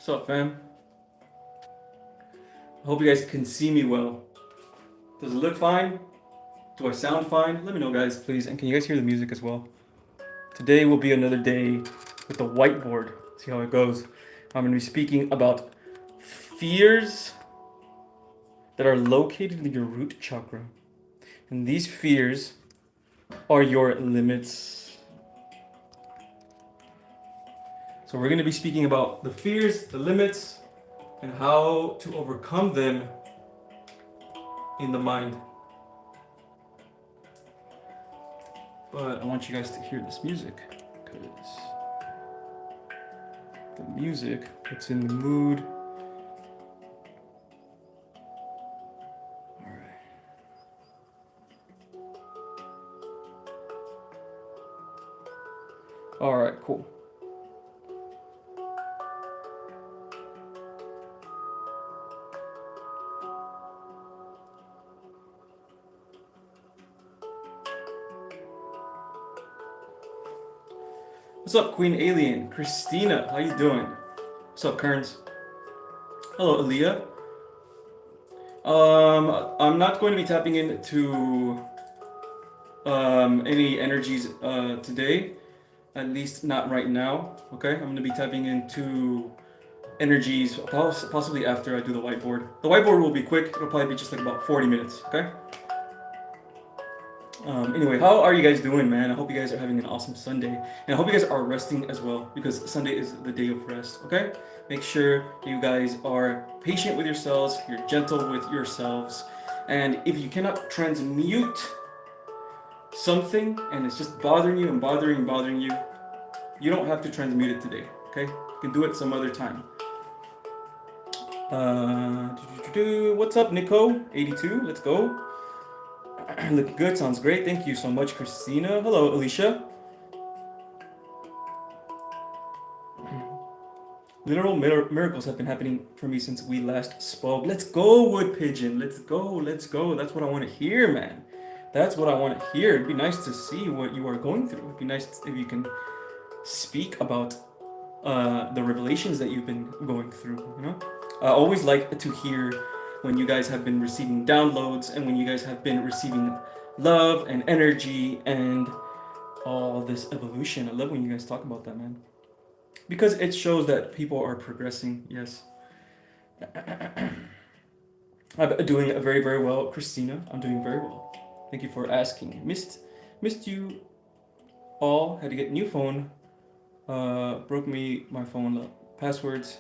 What's up, fam? I hope you guys can see me well. Does it look fine? Do I sound fine? Let me know, guys, please. And can you guys hear the music as well? Today will be another day with the whiteboard. See how it goes. I'm going to be speaking about fears that are located in your root chakra. And these fears are your limits. So we're going to be speaking about the fears, the limits, and how to overcome them in the mind. But I want you guys to hear this music, because the music puts in the mood. All right, cool. What's up, Queen Alien? Christina, how you doing? What's up, Kearns? Hello, Aaliyah. I'm not going to be tapping into any energies today, at least not right now. Okay, I'm going to be tapping into energies possibly after I do the whiteboard. The whiteboard will be quick. It'll probably be just like about 40 minutes. Okay. Anyway, how are you guys doing, man? I hope you guys are having an awesome Sunday. And I hope you guys are resting as well, because Sunday is the day of rest, okay? Make sure you guys are patient with yourselves, you're gentle with yourselves. And if you cannot transmute something and it's just bothering you and bothering you, you don't have to transmute it today, okay? You can do it some other time. What's up, Nico? 82, let's go. Looking good, sounds great. Thank you so much, Christina. Hello, Alicia. Literal miracles have been happening for me since we last spoke. Let's go, Wood Pigeon. Let's go. That's what I want to hear, man. That's what I want to hear. It'd be nice to see what you are going through. It'd be nice if you can speak about the revelations that you've been going through, you know? I always like to hear when you guys have been receiving downloads and when you guys have been receiving love and energy and all this evolution. I love when you guys talk about that, man, because it shows that people are progressing. Yes. I'm doing very, very well, Christina. I'm doing very well. Thank you for asking. Missed you all. Had to get a new phone. Broke my phone passwords.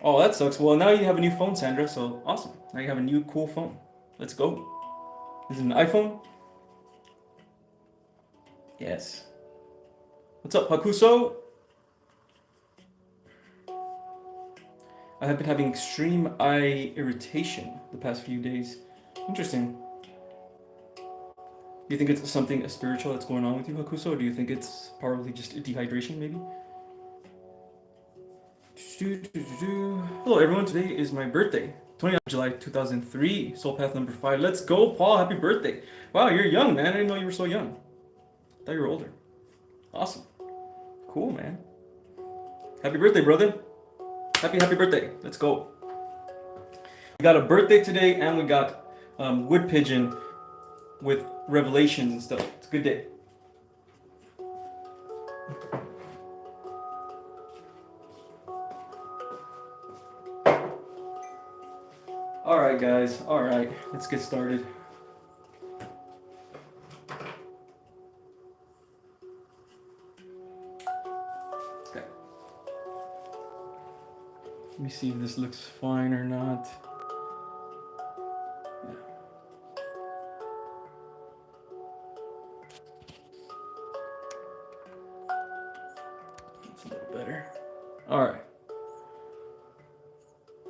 Oh, that sucks. Well, now you have a new phone, Sandra, so awesome. Now you have a new cool phone. Let's go. Is it an iPhone? Yes. What's up, Hakuso? I have been having extreme eye irritation the past few days. Interesting. Do you think it's something spiritual that's going on with you, Hakuso, or do you think it's probably just dehydration, maybe? Hello everyone, today is my birthday, 29th July 2003, soul path number 5. Let's go, Paul, happy birthday. Wow, you're young, man. I didn't know you were so young. I thought you were older. Awesome. Cool, man. Happy birthday, brother. Happy birthday. Let's go. We got a birthday today, and we got Wood Pigeon with revelations and stuff. It's a good day. All right, guys. All right, let's get started. Okay. Let me see if this looks fine or not. Yeah. That's a little better. All right.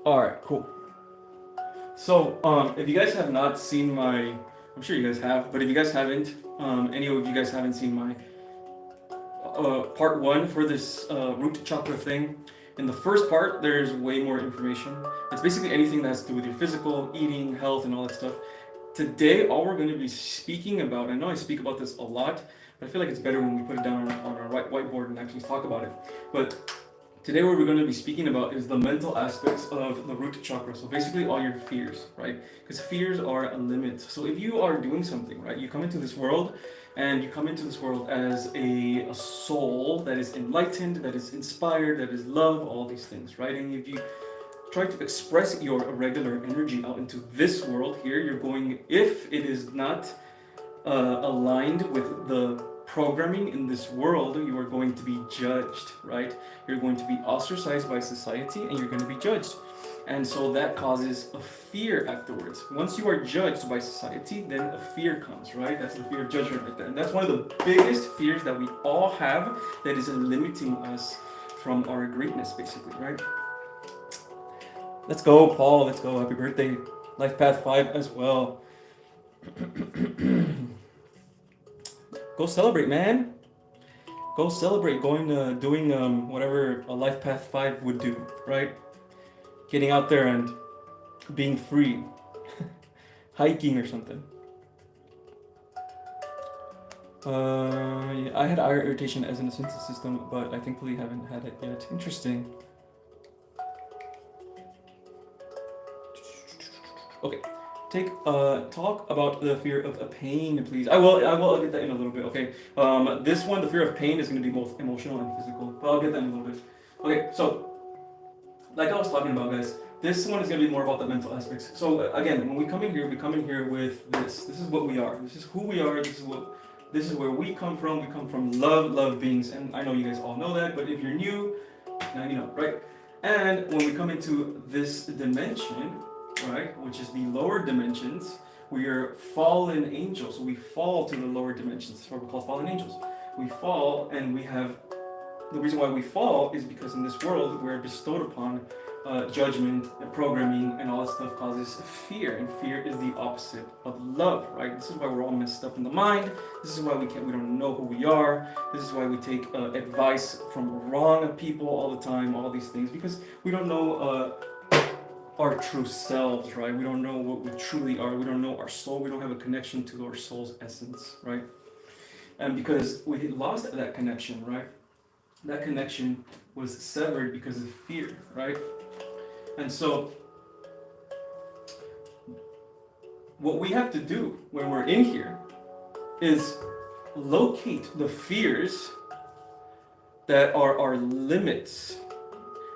All right, cool. So, if you guys have not seen my, I'm sure you guys have, but if you guys haven't, any of you guys haven't seen my part 1 for this root chakra thing, in the first part, there's way more information. It's basically anything that has to do with your physical, eating, health, and all that stuff. Today, all we're going to be speaking about, I know I speak about this a lot, but I feel like it's better when we put it down on our whiteboard and actually talk about it. But Today what we're going to be speaking about is the mental aspects of the root chakra. So basically all your fears, right? Because fears are a limit. So if you are doing something, right, you come into this world and you come into this world as a soul that is enlightened, that is inspired, that is love, all these things, right? And if you try to express your regular energy out into this world here, you're going, if it is not aligned with the programming in this world, you are going to be judged, right? You're going to be ostracized by society and you're going to be judged. And so that causes a fear afterwards. Once you are judged by society, then a fear comes, right? That's the fear of judgment right there. And that's one of the biggest fears that we all have that is limiting us from our greatness, basically, right? Let's go, Paul. Let's go. Happy birthday. Life Path 5 as well. Go celebrate, man. Go celebrate. Going doing whatever a Life Path 5 would do, right? Getting out there and being free. Hiking or something. Yeah, I had eye irritation as an essential system, but I thankfully haven't had it yet. Interesting. Okay. Talk about the fear of a pain, please. I will get that in a little bit. Okay. This one, the fear of pain, is going to be both emotional and physical, but I'll get that in a little bit. Okay. So, like I was talking about, guys, this one is going to be more about the mental aspects. So again, when we come in here with this. This is what we are. This is who we are. This is where we come from. We come from love beings, and I know you guys all know that. But if you're new, now you know, right? And when we come into this dimension, right, which is the lower dimensions, we are fallen angels. So we fall to the lower dimensions. That's what we call fallen angels. We fall, and we have the reason why we fall is because in this world we're bestowed upon judgment and programming, and all that stuff causes fear, and fear is the opposite of love, right? This is why we're all messed up in the mind. This is why we don't know who we are. This is why we take advice from wrong people all the time, all these things, because we don't know our true selves, right? We don't know what we truly are. We don't know our soul. We don't have a connection to our soul's essence, right? And because we lost that connection, right? That connection was severed because of fear, right? And so what we have to do when we're in here is locate the fears that are our limits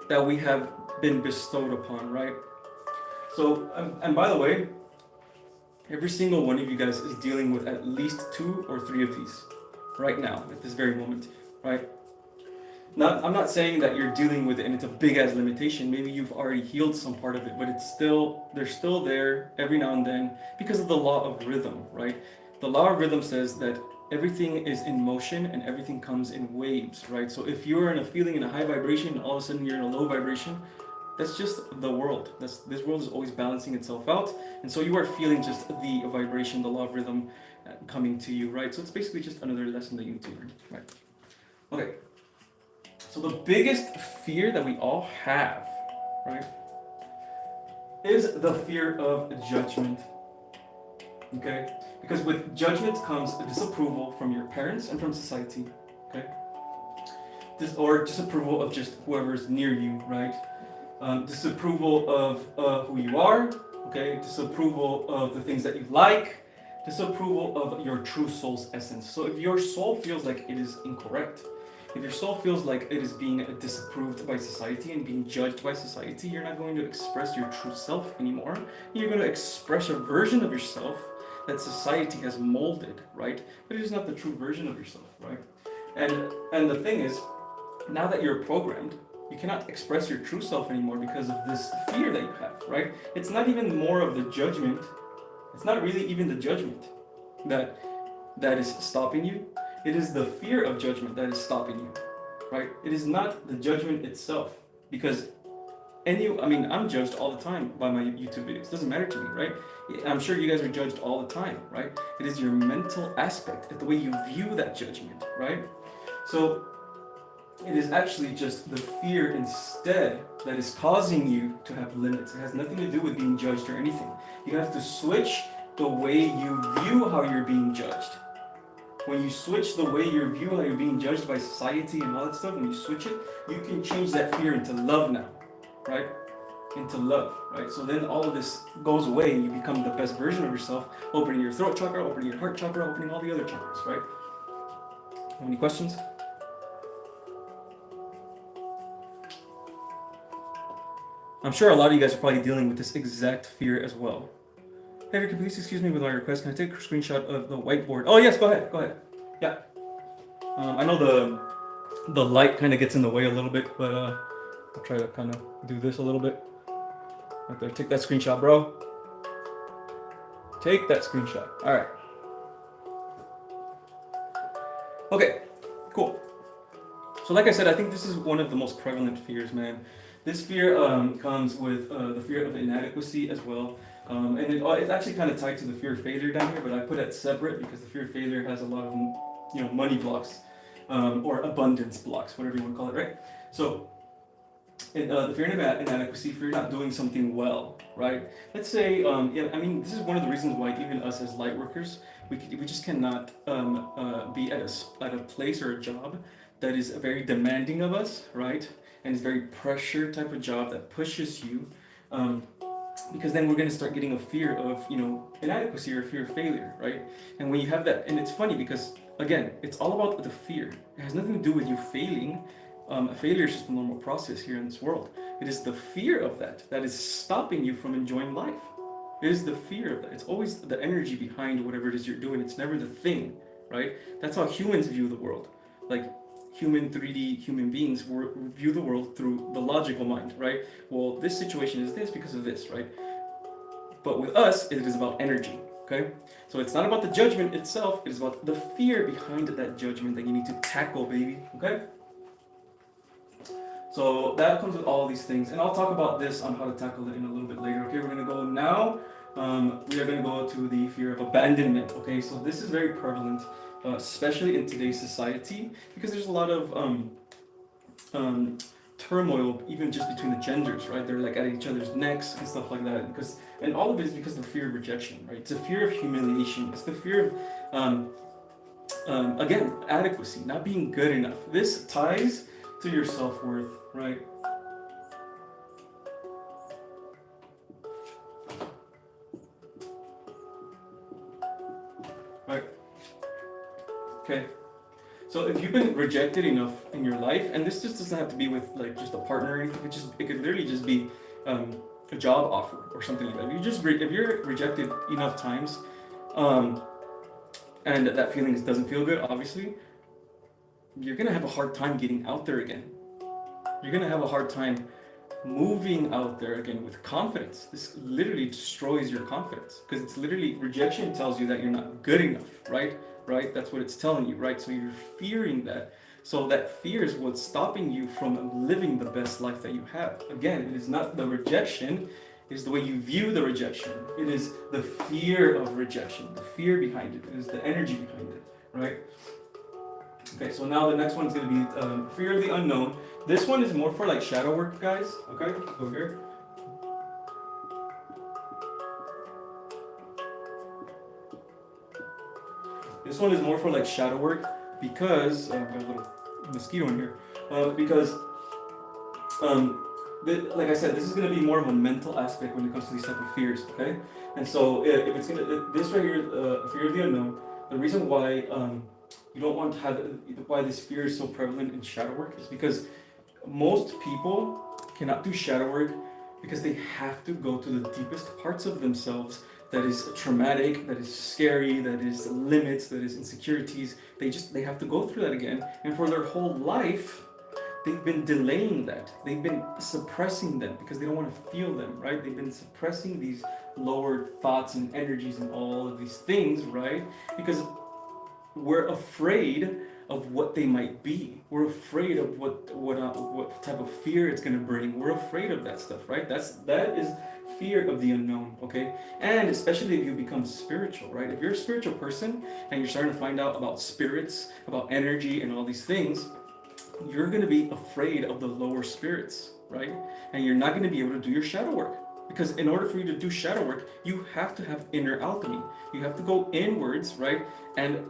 that we have been bestowed upon, right? So, and by the way, every single one of you guys is dealing with at least 2 or 3 of these right now, at this very moment, right? I'm not saying that you're dealing with it and it's a big ass limitation. Maybe you've already healed some part of it, but they're still there every now and then because of the law of rhythm, right? The law of rhythm says that everything is in motion and everything comes in waves, right? So if you're in a feeling in a high vibration and all of a sudden you're in a low vibration, that's just the world. This world is always balancing itself out, and so you are feeling just the vibration, the law of rhythm coming to you, right? So it's basically just another lesson that you need to learn, right? Okay. So the biggest fear that we all have, right, is the fear of judgment. Okay? Because with judgment comes disapproval from your parents and from society. Okay? Or disapproval of just whoever's near you, right? Disapproval of who you are. Okay? Disapproval of the things that you like. Disapproval of your true soul's essence. So if your soul feels like it is incorrect, if your soul feels like it is being disapproved by society and being judged by society, you're not going to express your true self anymore. You're going to express a version of yourself that society has molded, right? But it is not the true version of yourself, right? And the thing is, now that you're programmed, you cannot express your true self anymore because of this fear that you have, right? It's not even more of the judgment. It's not really even the judgment that is stopping you. It is the fear of judgment that is stopping you, right? It is not the judgment itself, because I'm judged all the time by my YouTube videos. It doesn't matter to me, right? I'm sure you guys are judged all the time, right? It is your mental aspect, the way you view that judgment, right? So it is actually just the fear instead that is causing you to have limits. It has nothing to do with being judged or anything. You have to switch the way you view how you're being judged. When you switch the way you view how you're being judged by society and all that stuff, when you switch it, you can change that fear into love now, right? Into love, right? So then all of this goes away and you become the best version of yourself, opening your throat chakra, opening your heart chakra, opening all the other chakras, right? Any questions? I'm sure a lot of you guys are probably dealing with this exact fear as well. Hey, Ricky, please excuse me with my request. Can I take a screenshot of the whiteboard? Oh yes, go ahead. Yeah. I know the light kind of gets in the way a little bit, but I'll try to kind of do this a little bit. Right there, take that screenshot, bro. Take that screenshot. All right. Okay, cool. So like I said, I think this is one of the most prevalent fears, man. This fear comes with the fear of inadequacy as well. And it's actually kind of tied to the fear of failure down here, but I put it separate because the fear of failure has a lot of, money blocks or abundance blocks, whatever you want to call it, right? So the fear of inadequacy, fear of not doing something well, right? Let's say, this is one of the reasons why even us as light workers, we just cannot be at a place or a job that is very demanding of us, right? And it's very pressure type of job that pushes you, because then we're going to start getting a fear of, inadequacy or fear of failure, right? And when you have that, and it's funny because, again, it's all about the fear. It has nothing to do with you failing. Failure is just a normal process here in this world. It is the fear of that is stopping you from enjoying life. It is the fear of that. It's always the energy behind whatever it is you're doing. It's never the thing, right? That's how humans view the world. Like, human 3D human beings view the world through the logical mind, right? Well, this situation is this because of this, right? But with us, it is about energy, okay? So it's not about the judgment itself, it is about the fear behind that judgment that you need to tackle, baby, okay? So that comes with all these things, and I'll talk about this on how to tackle it in a little bit later, okay? We're gonna go now, we are gonna go to the fear of abandonment, okay? So this is very prevalent, especially in today's society, because there's a lot of turmoil, even just between the genders, right? They're like at each other's necks and stuff like that, and all of it is because of the fear of rejection, right? It's a fear of humiliation. It's the fear of, again, adequacy, not being good enough. This ties to your self-worth, right? Right. Okay. So if you've been rejected enough in your life, and this just doesn't have to be with like just a partner or anything, it could literally just be a job offer or something like that. If you're rejected enough times, and that feeling doesn't feel good, obviously, you're gonna have a hard time getting out there again. You're gonna have a hard time moving out there again with confidence. This literally destroys your confidence because it's literally rejection tells you that you're not good enough, right? Right? That's what it's telling you, right? So you're fearing that. So that fear is what's stopping you from living the best life that you have. Again, it is not the rejection, it is the way you view the rejection. It is the fear of rejection, the fear behind it. It is the energy behind it, right? Okay, so now the next one is going to be fear of the unknown. This one is more for like shadow work, guys. Okay, go here. This one is more for like shadow work because I've got a little mosquito in here. Because like I said, this is going to be more of a mental aspect when it comes to these type of fears. Okay, and so if it's this right here, fear of the unknown. The reason why you don't want to have why this fear is so prevalent in shadow work is because most people cannot do shadow work because they have to go to the deepest parts of themselves that is traumatic, that is scary, that is limits, that is insecurities. They have to go through that again, and for their whole life they've been delaying that. They've been suppressing them because they don't want to feel them, right? They've been suppressing these lower thoughts and energies and all of these things, right? Because we're afraid of what they might be. We're afraid of what type of fear it's going to bring. We're afraid of that stuff, right? That is fear of the unknown, okay? And especially if you become spiritual, right? If you're a spiritual person and you're starting to find out about spirits, about energy and all these things, you're going to be afraid of the lower spirits, right? And you're not going to be able to do your shadow work. Because in order for you to do shadow work, you have to have inner alchemy. You have to go inwards, right? And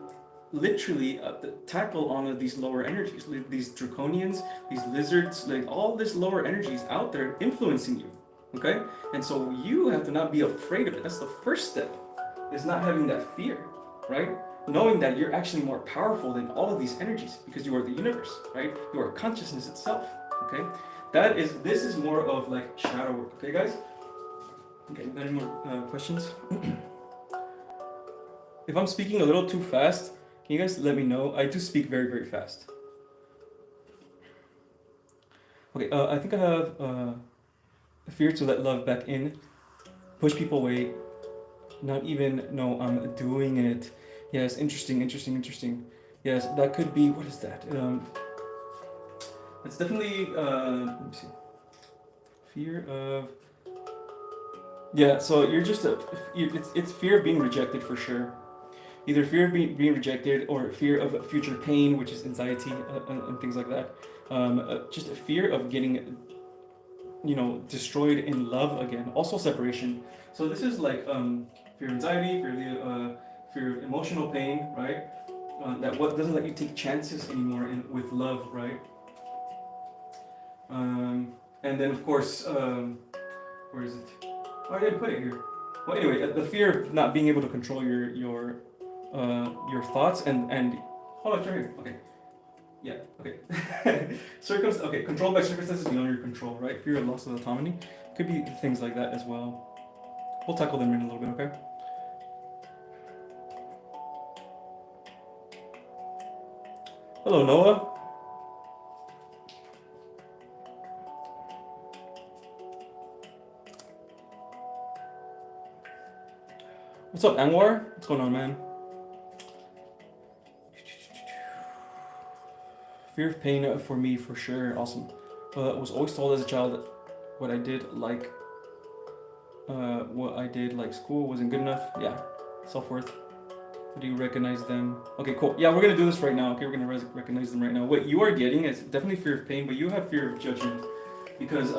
literally tackle on these lower energies, like these draconians, these lizards, like all this lower energies out there influencing you. Okay, and so you have to not be afraid of it. That's the first step, is not having that fear, right? Knowing that you're actually more powerful than all of these energies because you are the universe, right? You are consciousness itself. Okay, this is more of like shadow work. Okay, guys. Okay, any more questions? If I'm speaking a little too fast, can you guys let me know? I do speak very, very fast. Okay, I think I have a fear to let love back in, push people away, not even know I'm doing it. Yes, interesting. Yes, that could be, what is that? It's definitely, let me see. Fear of, yeah, so you're just, it's fear of being rejected for sure. Either fear of being rejected or fear of future pain, which is anxiety and things like that. Just a fear of getting, destroyed in love again. Also separation. So this is like fear of anxiety, fear of emotional pain, right? That what doesn't let you take chances anymore with love, right? And then of course, where is it? Oh, I didn't put it here. Well, anyway, the fear of not being able to control your thoughts and hold on, right here. Okay, yeah, okay. Okay, controlled by circumstances beyond your control, right? Fear of loss of autonomy could be things like that as well. We'll tackle them in a little bit, okay? Hello, Noah. What's up, Anwar? What's going on, man? Fear of pain for me, for sure. Awesome. Was always told as a child that what I did like school wasn't good enough. Yeah, self-worth. Do you recognize them? Okay, cool. Yeah, we're gonna do this right now. Okay, we're gonna recognize them right now. What you are getting is definitely fear of pain, but you have fear of judgment, because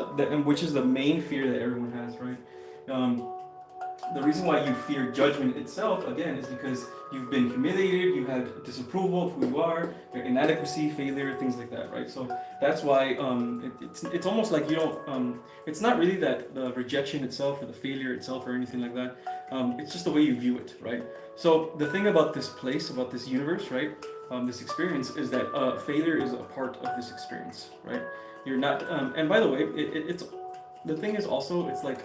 which is the main fear that everyone has, right? The reason why you fear judgment itself, again, is because you've been humiliated, you had disapproval of who you are, your inadequacy, failure, things like that, right? So that's why it's almost like you don't, it's not really that the rejection itself or the failure itself or anything like that. It's just the way you view it, right? So the thing about this place, about this universe, right? This experience is that failure is a part of this experience, right? You're not, and by the way, it's the thing is also, it's like,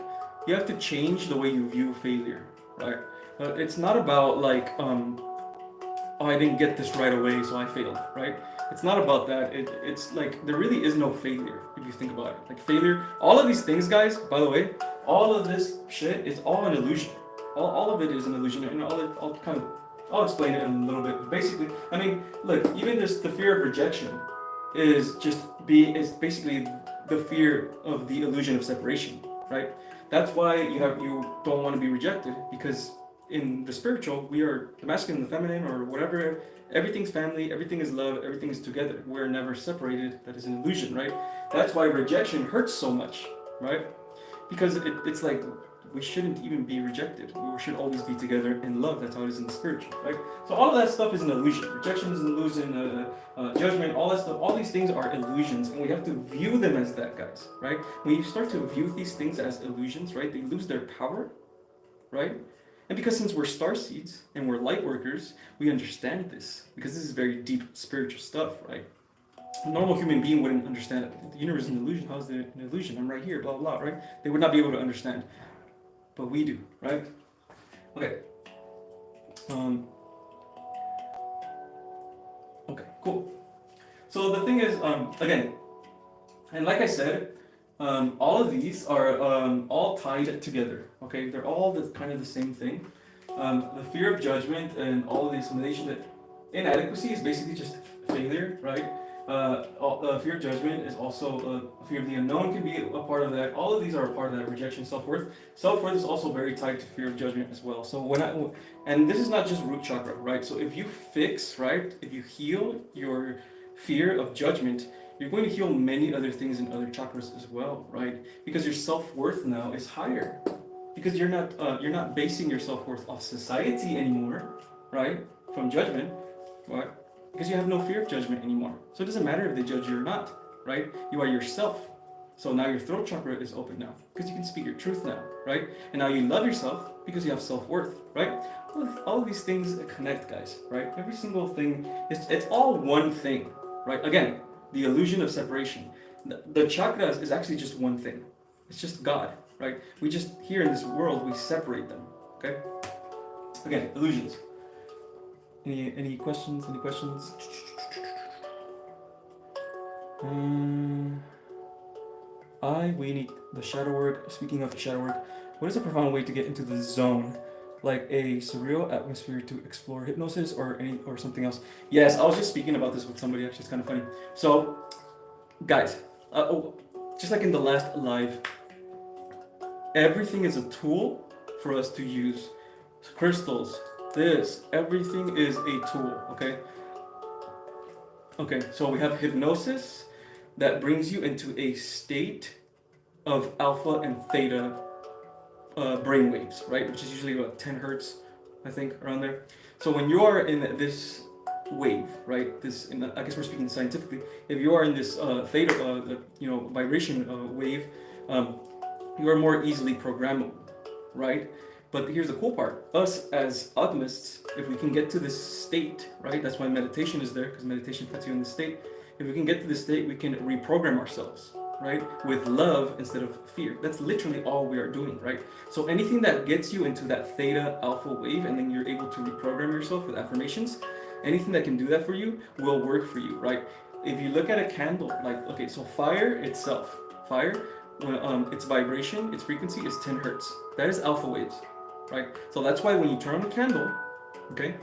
you have to change the way you view failure, right? It's not about like, oh, I didn't get this right away, so I failed, right? It's not about that. It's like, there really is no failure, if you think about it. Like failure, all of these things, guys, by the way, all of this shit is all an illusion. All of it is an illusion, and I'll explain it in a little bit. Basically, I mean, look, even just the fear of rejection is basically the fear of the illusion of separation, right? That's why you don't want to be rejected, because in the spiritual, we are the masculine, the feminine, or whatever. Everything's family, everything is love, everything is together. We're never separated. That is an illusion, right? That's why rejection hurts so much, right? Because it's like, we shouldn't even be rejected. We should always be together in love. That's how it is in the spiritual, right? So all of that stuff is an illusion. Rejection is an illusion, judgment, all that stuff, all these things are illusions, and we have to view them as that, guys, right? When you start to view these things as illusions, right, they lose their power, right? And because since we're starseeds and we're light workers, we understand this, because this is very deep spiritual stuff, right? A normal human being wouldn't understand it. The universe is an illusion. How is it an illusion? I'm right here, blah, blah, right? They would not be able to understand. But we do, right? Okay. Okay, cool. So the thing is, again, and like I said, all of these are all tied together. Okay, they're all kind of the same thing. The fear of judgment and all of the assimilation, that inadequacy is basically just failure, right? Fear of judgment is also fear of the unknown, can be a part of that. All of these are a part of that. Rejection, self-worth. Self-worth is also very tied to fear of judgment as well. So and this is not just root chakra, right? So if you fix, right, if you heal your fear of judgment, you're going to heal many other things in other chakras as well, right? Because your self-worth now is higher. Because you're not basing your self-worth off society anymore, right? From judgment. Why? Because you have no fear of judgment anymore. So it doesn't matter if they judge you or not, right? You are yourself. So now your throat chakra is open now because you can speak your truth now, right? And now you love yourself because you have self-worth, right? All of these things connect, guys, right? Every single thing, it's all one thing, right? Again, the illusion of separation. The chakras is actually just one thing. It's just God, right? We just, here in this world, we separate them, okay? Again, illusions. Any questions? Any questions? We need the shadow work. Speaking of shadow work, what is a profound way to get into the zone? Like a surreal atmosphere to explore hypnosis or something else? Yes, I was just speaking about this with somebody, actually, it's kind of funny. So, guys, just like in the last live, everything is a tool for us to use. Crystals, everything is a tool, okay? Okay, so we have hypnosis that brings you into a state of alpha and theta brain waves, right? Which is usually about 10 hertz, I think, around there. So when you are in this wave, right? I guess we're speaking scientifically. If you are in this theta, vibration wave, you are more easily programmable, right? But here's the cool part. Us as alchemists, if we can get to this state, right? That's why meditation is there, because meditation puts you in this state. If we can get to this state, we can reprogram ourselves, right? With love instead of fear. That's literally all we are doing, right? So anything that gets you into that theta alpha wave, and then you're able to reprogram yourself with affirmations, anything that can do that for you will work for you, right? If you look at a candle, like, okay, so fire itself, its vibration, its frequency is 10 hertz. That is alpha waves, right? So that's why when you turn on a candle, okay,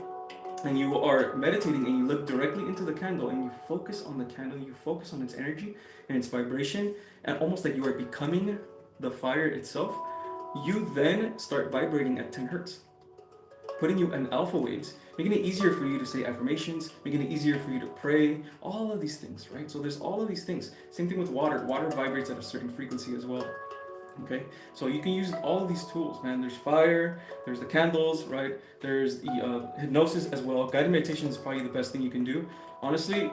and you are meditating and you look directly into the candle and you focus on the candle, you focus on its energy and its vibration, and almost like you are becoming the fire itself, you then start vibrating at 10 hertz, putting you in alpha waves, making it easier for you to say affirmations, making it easier for you to pray, all of these things, right? So there's all of these things. Same thing with water. Water vibrates at a certain frequency as well. Okay, so you can use all of these tools, man. There's fire, there's the candles, right? There's the hypnosis as well. Guided meditation is probably the best thing you can do. Honestly,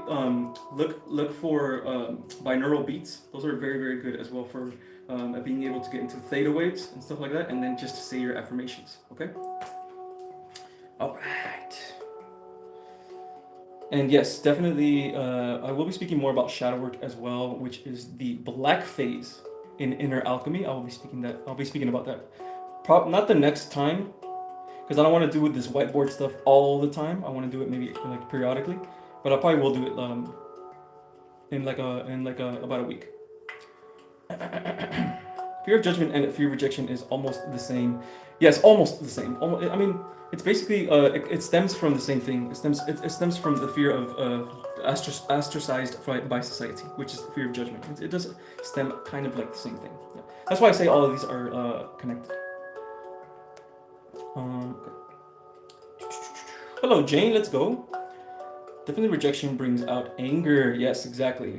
look for binaural beats. Those are very, very good as well for being able to get into theta waves and stuff like that, and then just say your affirmations, okay? All right. And yes, definitely, I will be speaking more about shadow work as well, which is the black phase in inner alchemy. I'll be speaking about that. Not the next time, because I don't want to do this whiteboard stuff all the time. I want to do it maybe like periodically, but I probably will do it in about a week. Fear of judgment and fear of rejection is almost the same. Yes, almost the same. I mean, it's basically it stems from the same thing. It stems from the fear of ostracized by society, which is the fear of judgment. It does stem kind of like the same thing. Yeah. That's why I say all of these are connected. Okay. Hello, Jane. Let's go. Definitely, rejection brings out anger. Yes, exactly.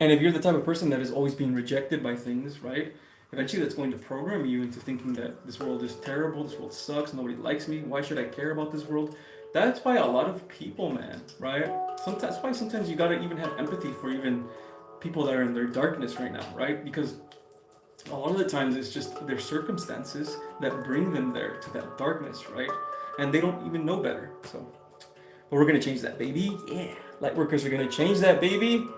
And if you're the type of person that is always being rejected by things, right? Eventually that's going to program you into thinking that this world is terrible, this world sucks, nobody likes me, why should I care about this world? That's why a lot of people, man, right? That's why sometimes you gotta even have empathy for even people that are in their darkness right now, right? Because a lot of the times it's just their circumstances that bring them there to that darkness, right? And they don't even know better, so. But we're gonna change that, baby. Yeah. Lightworkers are gonna change that, baby.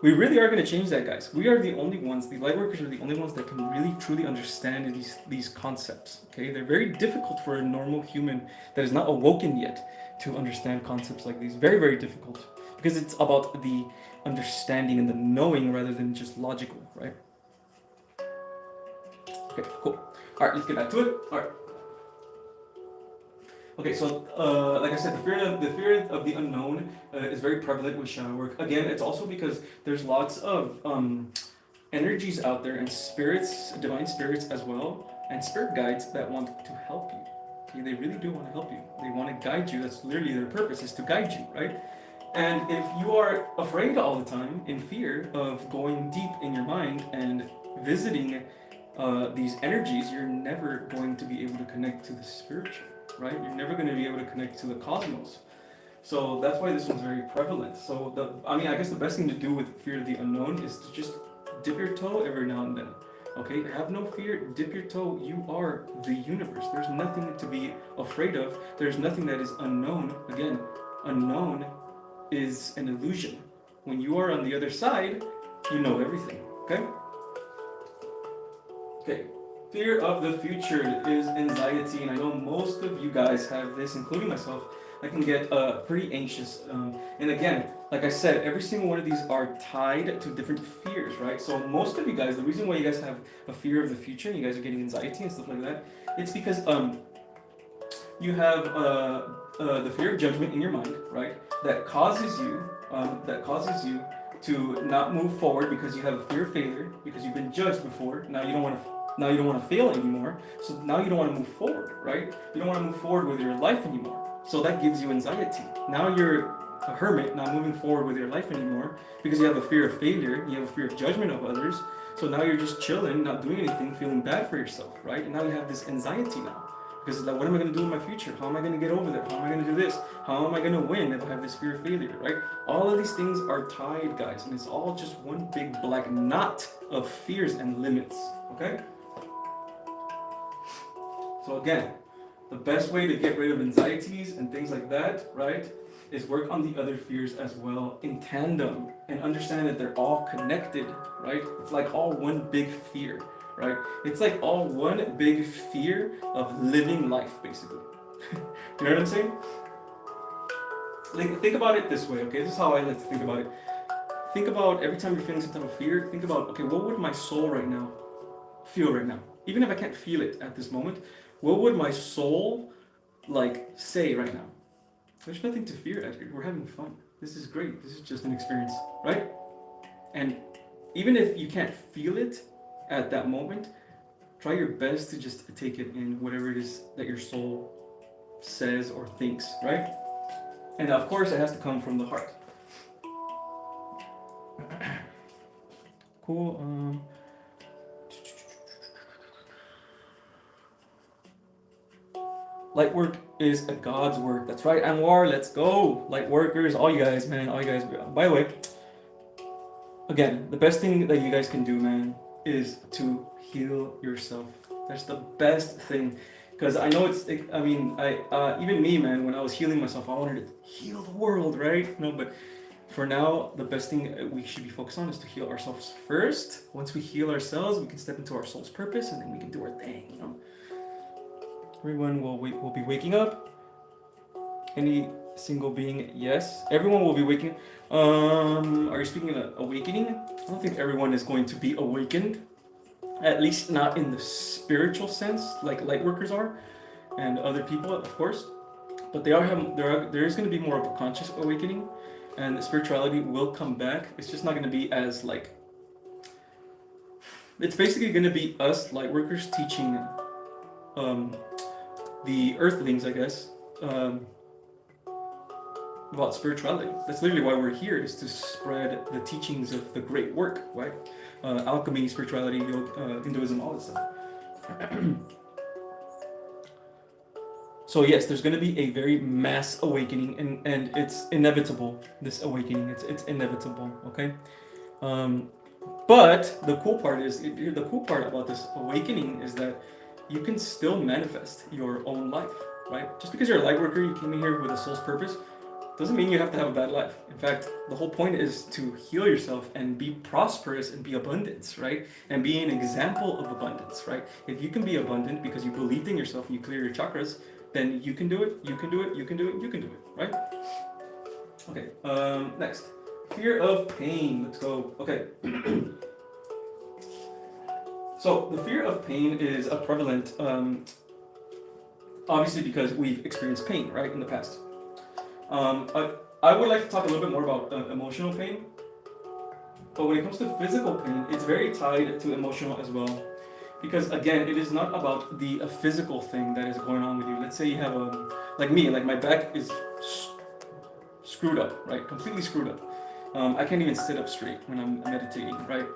We really are going to change that, guys. We are the only ones, the lightworkers are the only ones that can really truly understand these concepts, okay? They're very difficult for a normal human that is not awoken yet to understand concepts like these. Very, very difficult. Because it's about the understanding and the knowing rather than just logical, right? Okay, cool. All right, let's get back to it. All right. Okay, so like I said, the fear of the unknown is very prevalent with shadow work. Again, it's also because there's lots of energies out there and spirits, divine spirits as well, and spirit guides that want to help you. Okay, they really do want to help you. They want to guide you. That's literally their purpose, is to guide you, right? And if you are afraid all the time, in fear of going deep in your mind and visiting these energies, you're never going to be able to connect to the spiritual. right? You're never going to be able to connect to the cosmos. So that's why this one's very prevalent. So I guess the best thing to do with fear of the unknown is to just dip your toe every now and then. Okay, have no fear, dip your toe. You are the universe. There's nothing to be afraid of. There's nothing that is unknown. Again, unknown is an illusion. When you are on the other side, you know everything. Okay? Okay. Fear of the future is anxiety, and I know most of you guys have this, including myself. I can get pretty anxious. And again, like I said, every single one of these are tied to different fears, right? So most of you guys, the reason why you guys have a fear of the future, you guys are getting anxiety and stuff like that, it's because you have the fear of judgment in your mind, right? That causes you to not move forward because you have a fear of failure, because you've been judged before. Now you don't want to fail anymore. So now you don't want to move forward, right? You don't want to move forward with your life anymore. So that gives you anxiety. Now you're a hermit, not moving forward with your life anymore because you have a fear of failure, you have a fear of judgment of others. So now you're just chilling, not doing anything, feeling bad for yourself, right? And now you have this anxiety now. Because it's like, what am I going to do in my future? How am I going to get over there? How am I going to do this? How am I going to win if I have this fear of failure, right? All of these things are tied, guys, and it's all just one big black knot of fears and limits, okay? So again, the best way to get rid of anxieties and things like that, right, is work on the other fears as well in tandem and understand that they're all connected, right? It's like all one big fear, right? It's like all one big fear of living life, basically. You know what I'm saying? Like, think about it this way, okay? This is how I like to think about it. Think about every time you're feeling some type of fear, think about, okay, what would my soul right now feel right now? Even if I can't feel it at this moment, what would my soul like say right now? There's nothing to fear, Edgar. We're having fun. This is great. This is just an experience, right? And even if you can't feel it at that moment, try your best to just take it in, whatever it is that your soul says or thinks, right? And of course, it has to come from the heart. Cool. Light work is a God's work. That's right, Anwar. Let's go. Light workers, all you guys, man. All you guys. By the way, again, the best thing that you guys can do, man, is to heal yourself. That's the best thing. Because I know even me, man, when I was healing myself, I wanted to heal the world, right? No, but for now, the best thing we should be focused on is to heal ourselves first. Once we heal ourselves, we can step into our soul's purpose, and then we can do our thing, you know? Everyone will be waking up. Any single being, yes. Everyone will be waking. Are you speaking of awakening? I don't think everyone is going to be awakened. At least not in the spiritual sense, like light workers are, and other people, of course. But there is going to be more of a conscious awakening, and spirituality will come back. It's just not going to be as like. It's basically going to be us light workers teaching. The earthlings, I guess, about spirituality. That's literally why we're here, is to spread the teachings of the great work, right? Alchemy, spirituality, yoga, Hinduism, all that stuff. So yes, there's going to be a very mass awakening, and it's inevitable, this awakening. It's inevitable, okay? But the cool part about this awakening is that you can still manifest your own life, right? Just because you're a light worker, you came in here with a soul's purpose, doesn't mean you have to have a bad life. In fact, the whole point is to heal yourself and be prosperous and be abundance, right? And be an example of abundance, right? If you can be abundant because you believed in yourself and you clear your chakras, then you can do it, you can do it, you can do it, you can do it, right? Okay, next. Fear of pain. Let's go. Okay. So the fear of pain is a prevalent, obviously because we've experienced pain, right, in the past. I would like to talk a little bit more about emotional pain, but when it comes to physical pain, it's very tied to emotional as well. Because again, it is not about the physical thing that is going on with you. Let's say you have like me, like my back is screwed up, right, completely screwed up. I can't even sit up straight when I'm meditating, right?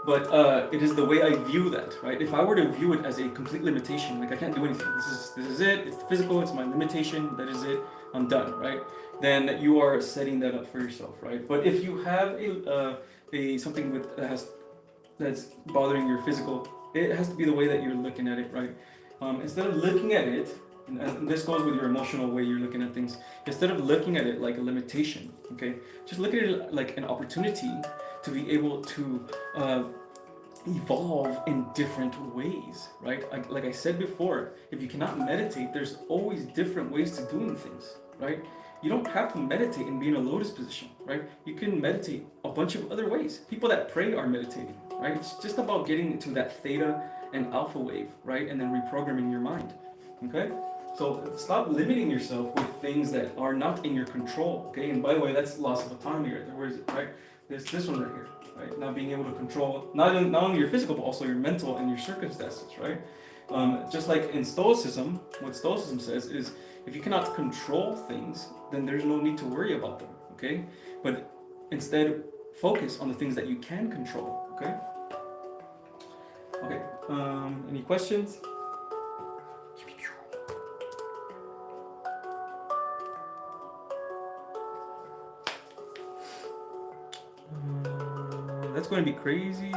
but it is the way I view that, right? If I were to view it as a complete limitation, like I can't do anything, this is it, it's physical, it's my limitation, that is it, I'm done, right? Then you are setting that up for yourself, right? But if you have a something with that's bothering your physical, it has to be the way that you're looking at it, right? Instead of looking at it, and this goes with your emotional way you're looking at things, instead of looking at it like a limitation, okay, just look at it like an opportunity to be able to evolve in different ways, right? Like I said before, if you cannot meditate, there's always different ways to doing things, right? You don't have to meditate and be in a lotus position, right? You can meditate a bunch of other ways. People that pray are meditating, right? It's just about getting to that theta and alpha wave, right? And then reprogramming your mind, okay? So stop limiting yourself with things that are not in your control, okay? And by the way, that's loss of autonomy right there. Where is it, right? There's this one right here, right? Not being able to control not only your physical, but also your mental and your circumstances, right? Just like in Stoicism, what Stoicism says is, if you cannot control things, then there's no need to worry about them, okay? But instead, focus on the things that you can control, okay? Okay, any questions? That's going to be crazy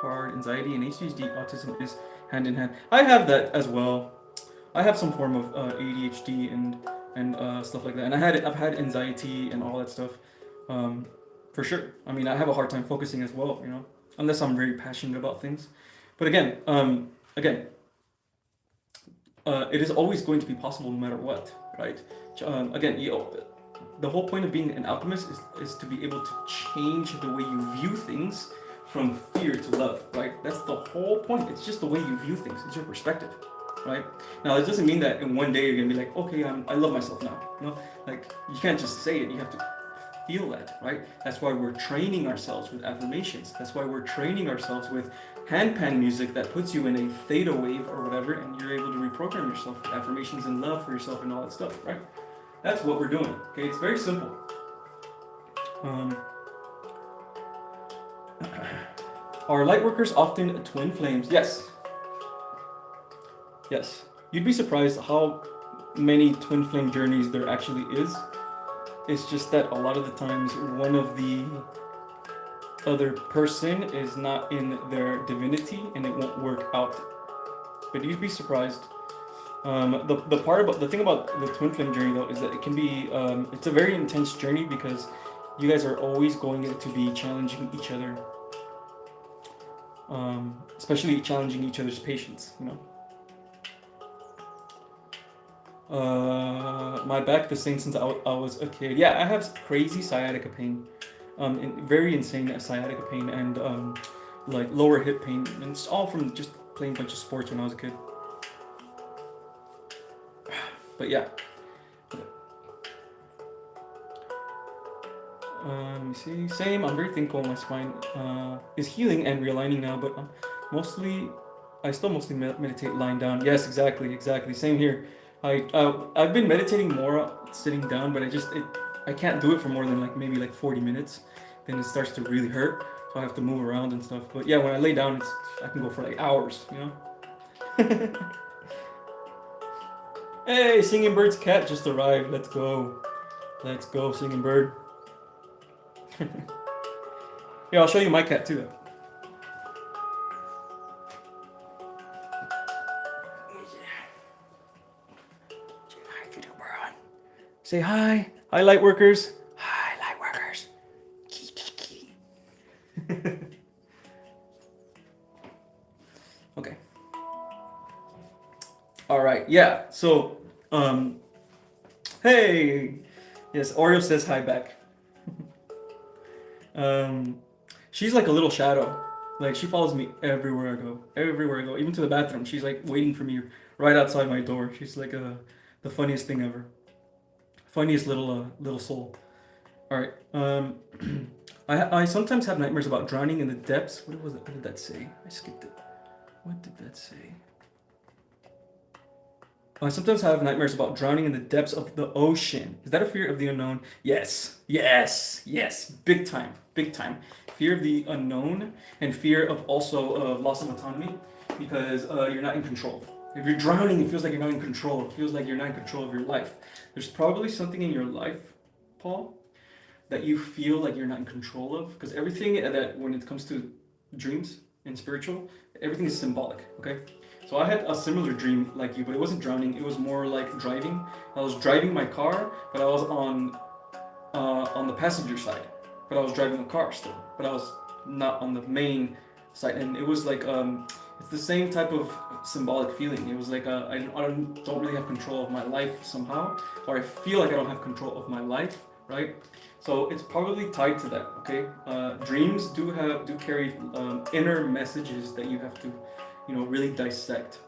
hard. Anxiety and ADHD autism is hand in hand. I have that as well. I have some form of ADHD and stuff like that, and I've had anxiety and all that stuff, for sure. I mean, I have a hard time focusing as well, you know, unless I'm very passionate about things. But again, it is always going to be possible no matter what, right? Again, the whole point of being an alchemist is to be able to change the way you view things from fear to love, right? That's the whole point. It's just the way you view things. It's your perspective, right? Now, it doesn't mean that in one day you're gonna be like, okay, I love myself now. You know, like you can't just say it. You have to feel that, right? That's why we're training ourselves with affirmations. That's why we're training ourselves with handpan music that puts you in a theta wave or whatever, and you're able to reprogram yourself with affirmations and love for yourself and all that stuff, right? That's what we're doing. Okay, it's very simple. Are light workers often twin flames? Yes. Yes. You'd be surprised how many twin flame journeys there actually is. It's just that a lot of the times one of the other person is not in their divinity and it won't work out. But you'd be surprised. The thing about the twin flame journey though is that it can be it's a very intense journey because you guys are always going to be challenging each other, especially challenging each other's patience, you know. My back the same since I was a kid. Yeah, I have crazy sciatica pain, very insane sciatica pain, and like lower hip pain, and it's all from just playing a bunch of sports when I was a kid. But yeah. Let me see. Same. I'm very thankful. My spine is healing and realigning now, but I still mostly meditate lying down. Yes, exactly. Same here. I've been meditating more sitting down, but I can't do it for more than maybe 40 minutes. Then it starts to really hurt, so I have to move around and stuff. But yeah, when I lay down, I can go for hours, you know. Hey, Singing Bird's cat just arrived. Let's go, Singing Bird. Yeah, I'll show you my cat too. Say hi. Hi, light workers. Hi, light workers. Okay. All right. Yeah. So, hey. Yes, Oreo says hi back. She's like a little shadow. She follows me everywhere I go. Even to the bathroom. She's waiting for me right outside my door. She's the funniest thing ever. Funniest little soul. All right. I sometimes have nightmares about drowning in the depths. What was it? What did that say? I skipped it. What did that say? I sometimes have nightmares about drowning in the depths of the ocean. Is that a fear of the unknown? Yes, yes, yes. Big time, big time. Fear of the unknown and fear of also loss of autonomy because you're not in control. If you're drowning, it feels like you're not in control. It feels like you're not in control of your life. There's probably something in your life, Paul, that you feel like you're not in control of because everything that when it comes to dreams and spiritual, everything is symbolic, okay? So I had a similar dream like you, but it wasn't drowning. It was more like driving. I was driving my car, but I was on the passenger side. But I was driving a car still. But I was not on the main side, and it was like it's the same type of symbolic feeling. It was like don't really have control of my life somehow, or I feel like I don't have control of my life, right? So it's probably tied to that. Okay, dreams do carry inner messages that you have to really dissect.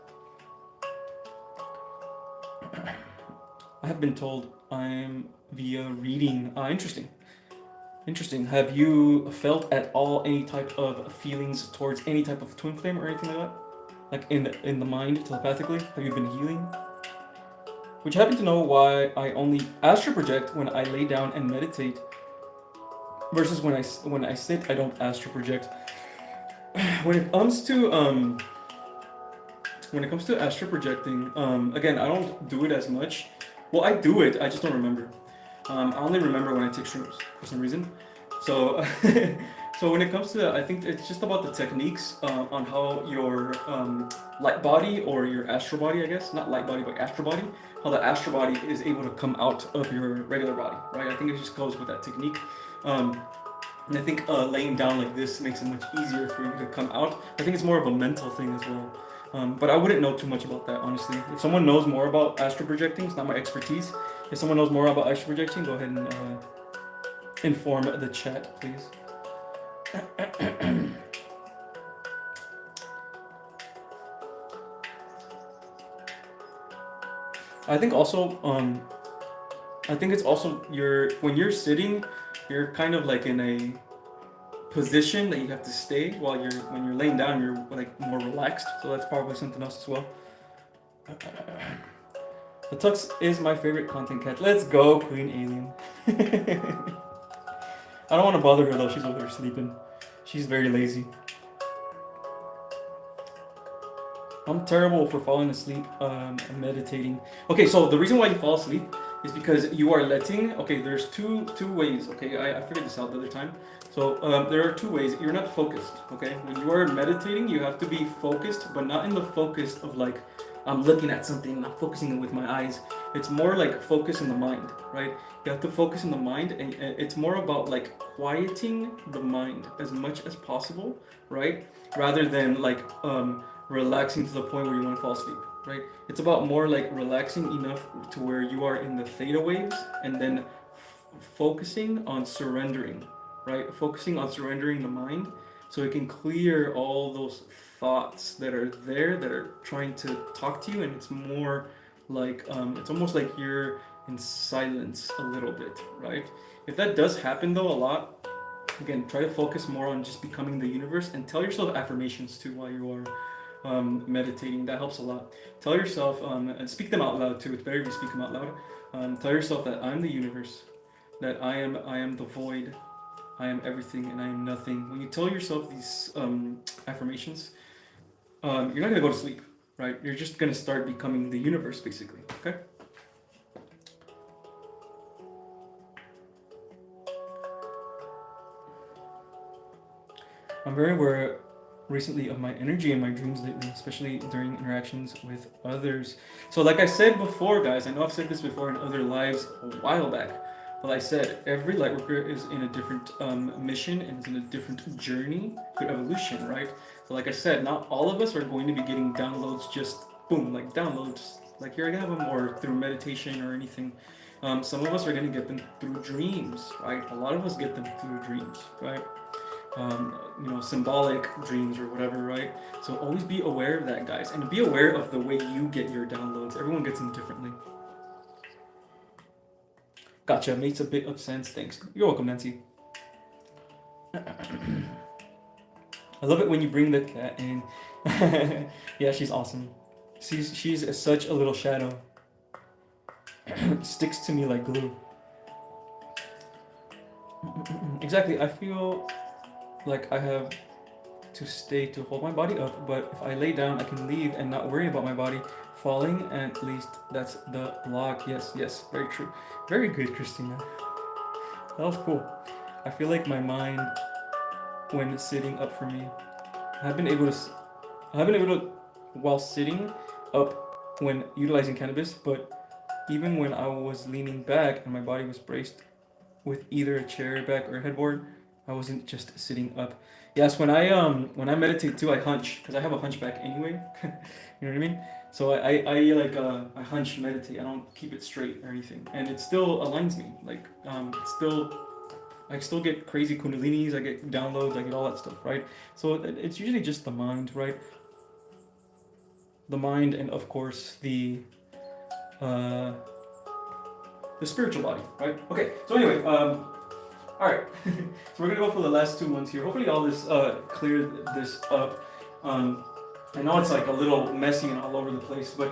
I have been told I'm via reading. Interesting. Have you felt at all any type of feelings towards any type of twin flame or anything like that? Like in the mind, telepathically? Have you been healing? Would you happen to know why I only astral project when I lay down and meditate, versus when I sit, I don't astral project? When it comes to astral projecting, again, I don't do it as much. Well, I do it, I just don't remember. I only remember when I take shrooms for some reason. So, so when it comes to that, I think it's just about the techniques on how your light body or your astral body, I guess, not light body, but astral body, how the astral body is able to come out of your regular body, right? I think it just goes with that technique. And I think laying down like this makes it much easier for you to come out. I think it's more of a mental thing as well. But I wouldn't know too much about that, honestly. If someone knows more about astral projecting, it's not my expertise. If someone knows more about astral projecting, go ahead and inform the chat, please. I think it's also when you're sitting, you're kind of like in a position that you have to stay when you're laying down, you're like more relaxed. So that's probably something else as well. The Tux is my favorite content cat. Let's go, Queen Alien. I don't want to bother her though. She's over there sleeping. She's very lazy. I'm terrible for falling asleep meditating. Okay, so the reason why you fall asleep is because you are letting. Okay, there's two ways. Okay, I figured this out the other time. So there are two ways. You're not focused. Okay, when you are meditating, you have to be focused, but not in the focus of like I'm looking at something, I'm focusing with my eyes. It's more like focus in the mind, right? You have to focus in the mind, and it's more about like quieting the mind as much as possible, right? Rather than like relaxing to the point where you want to fall asleep, right? It's about more like relaxing enough to where you are in the theta waves, and then focusing on surrendering, right? Focusing on surrendering the mind so it can clear all those thoughts that are there that are trying to talk to you, and it's more like it's almost like you're in silence a little bit, right? If that does happen though a lot, again, try to focus more on just becoming the universe, and tell yourself affirmations too while you are meditating. That helps a lot. Tell yourself and speak them out loud too. It's better if you speak them out loud. Tell yourself that I'm the universe, that I am the void, I am everything, and I am nothing. When you tell yourself these affirmations, you're not gonna go to sleep, right? You're just gonna start becoming the universe, basically. Okay. I'm very aware recently of my energy and my dreams lately, especially during interactions with others. So like I said before, guys, I know I've said this before in other lives a while back, but I said every lightworker is in a different mission and is in a different journey through evolution, right? So like I said, not all of us are going to be getting downloads just boom, like downloads, like here I have them, or through meditation or anything. Some of us are going to get them through dreams, right? A lot of us get them through dreams, right? Symbolic dreams or whatever, right? So always be aware of that, guys, and be aware of the way you get your downloads. Everyone gets them differently. Gotcha, makes a bit of sense. Thanks. You're welcome, Nancy. I love it when you bring the cat in. Yeah, she's awesome. She's such a little shadow. Sticks to me like glue. Exactly. I feel like I have to stay to hold my body up, but if I lay down, I can leave and not worry about my body falling. And at least that's the lock. Yes, yes, very true. Very good, Christina. That was cool. I feel like my mind, when sitting up for me, I've been able to, I've been able to, while sitting up when utilizing cannabis, but even when I was leaning back and my body was braced with either a chair back or a headboard, I wasn't just sitting up. Yes, when I meditate too, I hunch because I have a hunchback anyway. You know what I mean? So I hunch meditate. I don't keep it straight or anything, and it still aligns me. Like it's still I still get crazy kundalinis. I get downloads. I get all that stuff, right? So it's usually just the mind, right? The mind, and of course uh, the spiritual body, right? Okay. So anyway, all right. So we're gonna go for the last 2 months here. Hopefully, all this cleared this up. I know it's like a little messy and all over the place, but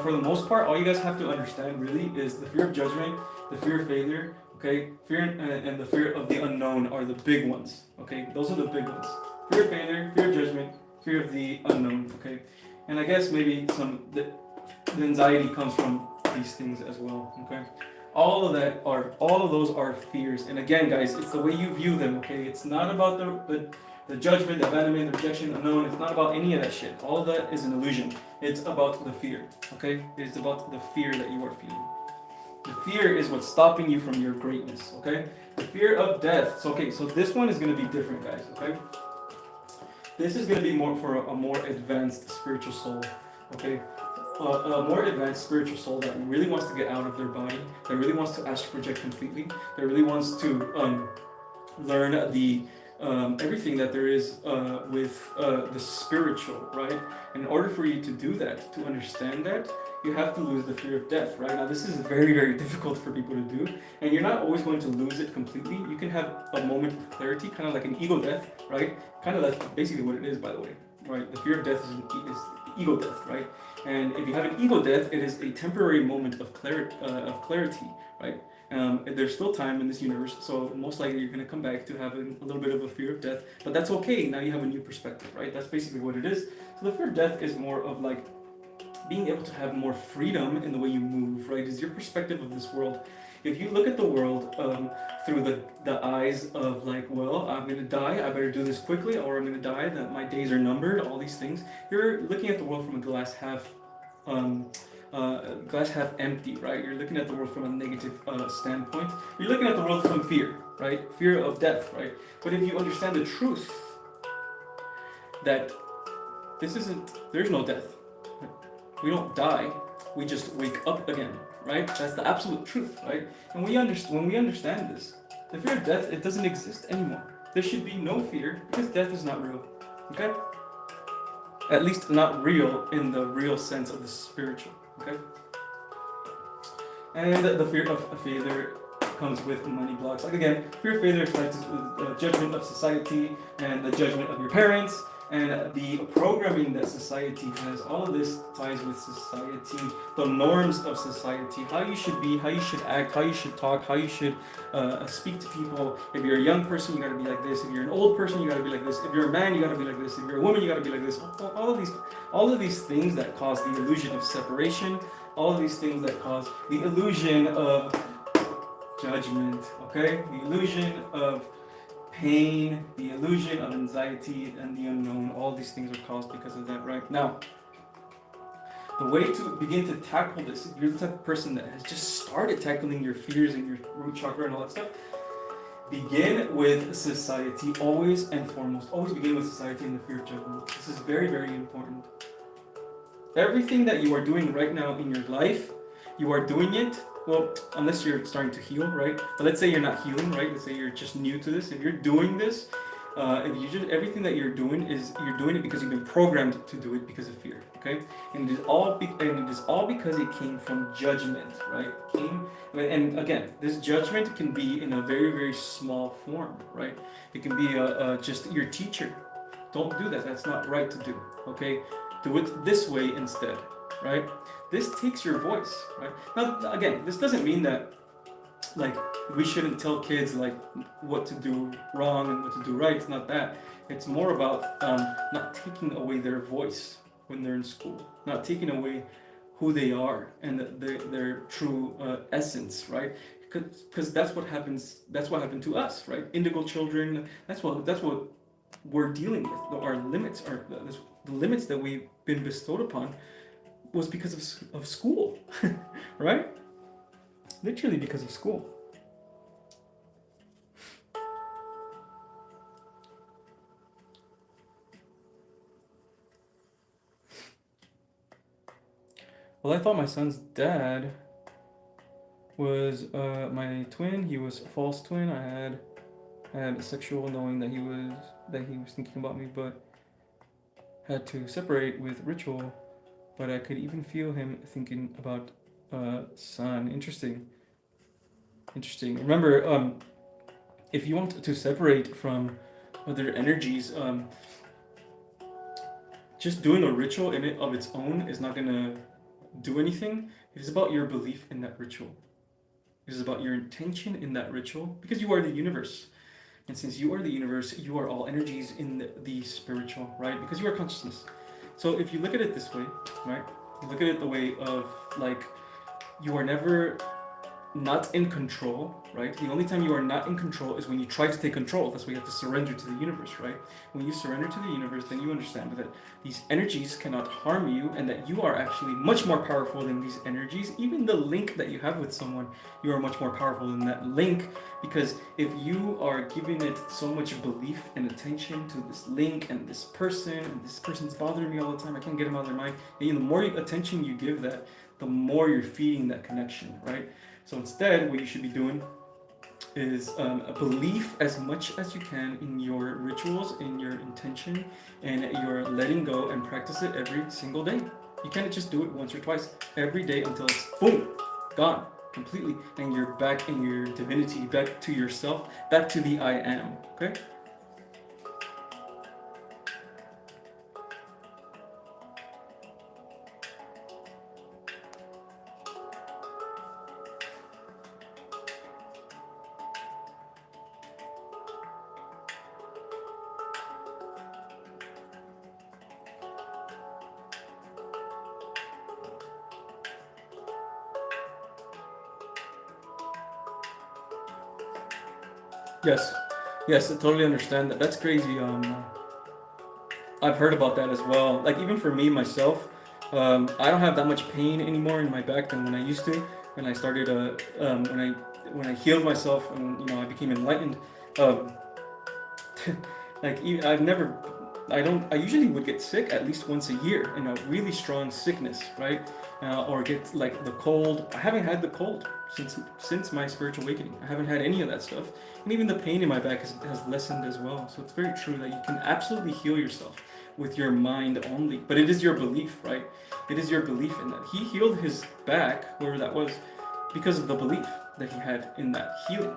for the most part, all you guys have to understand really is the fear of judgment, the fear of failure. Okay, fear and the fear of the unknown are the big ones. Okay, those are the big ones. Fear of failure, fear of judgment, fear of the unknown. Okay, and I guess maybe the anxiety comes from these things as well. Okay, all of those are fears. And again, guys, it's the way you view them. Okay, it's not about the judgment, the abandonment, the rejection, unknown. It's not about any of that shit. All of that is an illusion. It's about the fear. Okay, it's about the fear that you are feeling. The fear is what's stopping you from your greatness, okay? The fear of death. So, okay, so this one is going to be different, guys, okay? This is going to be more for a more advanced spiritual soul, okay? A more advanced spiritual soul that really wants to get out of their body, that really wants to astral project completely, that really wants to learn the everything that there is with the spiritual, right? And in order for you to do that, to understand that, you have to lose the fear of death, right? Now, this is very, very difficult for people to do, and you're not always going to lose it completely. You can have a moment of clarity, kind of like an ego death, right? Kind of that's basically what it is, by the way, right? The fear of death is ego death, right? And if you have an ego death, it is a temporary moment of clarity, right? There's still time in this universe, so most likely you're going to come back to having a little bit of a fear of death, but that's okay. Now you have a new perspective, right? That's basically what it is. So the fear of death is more of like being able to have more freedom in the way you move, right? Is your perspective of this world. If you look at the world through the eyes of like, well, I'm going to die, I better do this quickly, or I'm going to die, that my days are numbered, all these things, you're looking at the world from a glass half empty, right? You're looking at the world from a negative standpoint. You're looking at the world from fear, right? Fear of death, right? But if you understand the truth that there's no death. We don't die, we just wake up again, right? That's the absolute truth, right? And when we understand this, the fear of death, it doesn't exist anymore. There should be no fear because death is not real, okay? At least not real in the real sense of the spiritual, okay? And the fear of failure comes with money blocks. Like again, fear of failure starts with the judgment of society and the judgment of your parents, and the programming that society has. All of this ties with society, the norms of society, how you should be, how you should act, how you should talk, how you should speak to people. If you're a young person, you gotta be like this. If you're an old person, you gotta be like this. If you're a man, you gotta be like this. If you're a woman, you gotta be like this. All of these things that cause the illusion of separation, all of these things that cause the illusion of judgment, okay? The illusion of pain, the illusion of anxiety, and the unknown. All these things are caused because of that, right? Now, the way to begin to tackle this, if you're the type of person that has just started tackling your fears and your root chakra and all that stuff, begin with society, always and foremost. Always begin with society and the fear of judgment. This is very, very important. Everything that you are doing right now in your life, you are doing it, well, unless you're starting to heal, right? But let's say you're not healing, right? Let's say you're just new to this. If you're doing this, everything that you're doing it because you've been programmed to do it because of fear, okay? And it is all because it came from judgment, right? And again, this judgment can be in a very, very small form, right? It can be just your teacher. Don't do that. That's not right to do, okay? Do it this way instead, right? This takes your voice, right? Now, again, this doesn't mean that like we shouldn't tell kids like what to do wrong and what to do right. It's not that. It's more about not taking away their voice when they're in school, not taking away who they are and their true essence, right? Because that's what happens. That's what happened to us, right? Indigo children. That's what we're dealing with. Our limits are the limits that we've been bestowed upon was because of school, right? Literally because of school. Well, I thought my son's dad was my twin. He was a false twin. I had sexual knowing that he was thinking about me, but had to separate with ritual. But I could even feel him thinking about son. Interesting. Remember, if you want to separate from other energies, just doing a ritual in it of its own is not gonna do anything. It is about your belief in that ritual. It is about your intention in that ritual, because you are the universe. And since you are the universe, you are all energies in the spiritual, right? Because you are consciousness. So if you look at it this way, right? You look at it the way of like you are never not in control, right? The only time you are not in control is when you try to take control. That's why you have to surrender to the universe, right? When you surrender to the universe, then you understand that these energies cannot harm you and that you are actually much more powerful than these energies. Even the link that you have with someone, you are much more powerful than that link, because if you are giving it so much belief and attention to this link and this person's bothering me all the time, I can't get them out of their mind. And the more attention you give that, the more you're feeding that connection, right? So instead, what you should be doing is a belief as much as you can in your rituals, in your intention, and you're letting go and practice it every single day. You can't just do it once or twice, every day until it's boom, gone completely, and you're back in your divinity, back to yourself, back to the I am, okay? Yes, yes, I totally understand that. That's crazy. I've heard about that as well. Like even for me myself, I don't have that much pain anymore in my back than when I used to. When I started, when I healed myself and I became enlightened. Um, I've never, I usually would get sick at least once a year in a really strong sickness, right? Or get like the cold. I haven't had the cold since my spiritual awakening. I haven't had any of that stuff, and even the pain in my back has lessened as well. So it's very true that you can absolutely heal yourself with your mind only, but it is your belief, right? It is your belief in that. He healed his back, wherever that was, because of the belief that he had in that healing.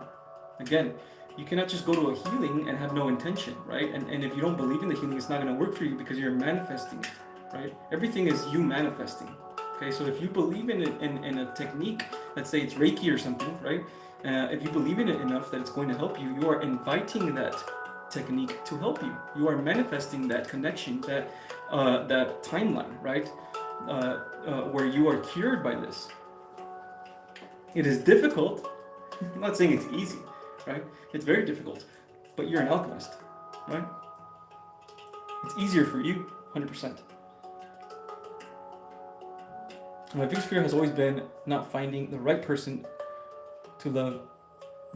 Again, you cannot just go to a healing and have no intention, right? And if you don't believe in the healing, it's not going to work for you because you're manifesting it, right? Everything is you manifesting. Okay, so if you believe in it in a technique, let's say it's Reiki or something, right? If you believe in it enough that it's going to help you, you are inviting that technique to help you. You are manifesting that connection, that timeline, right? Where you are cured by this. It is difficult. I'm not saying it's easy, right? It's very difficult, but you're an alchemist, right? It's easier for you, 100%. My biggest fear has always been not finding the right person to love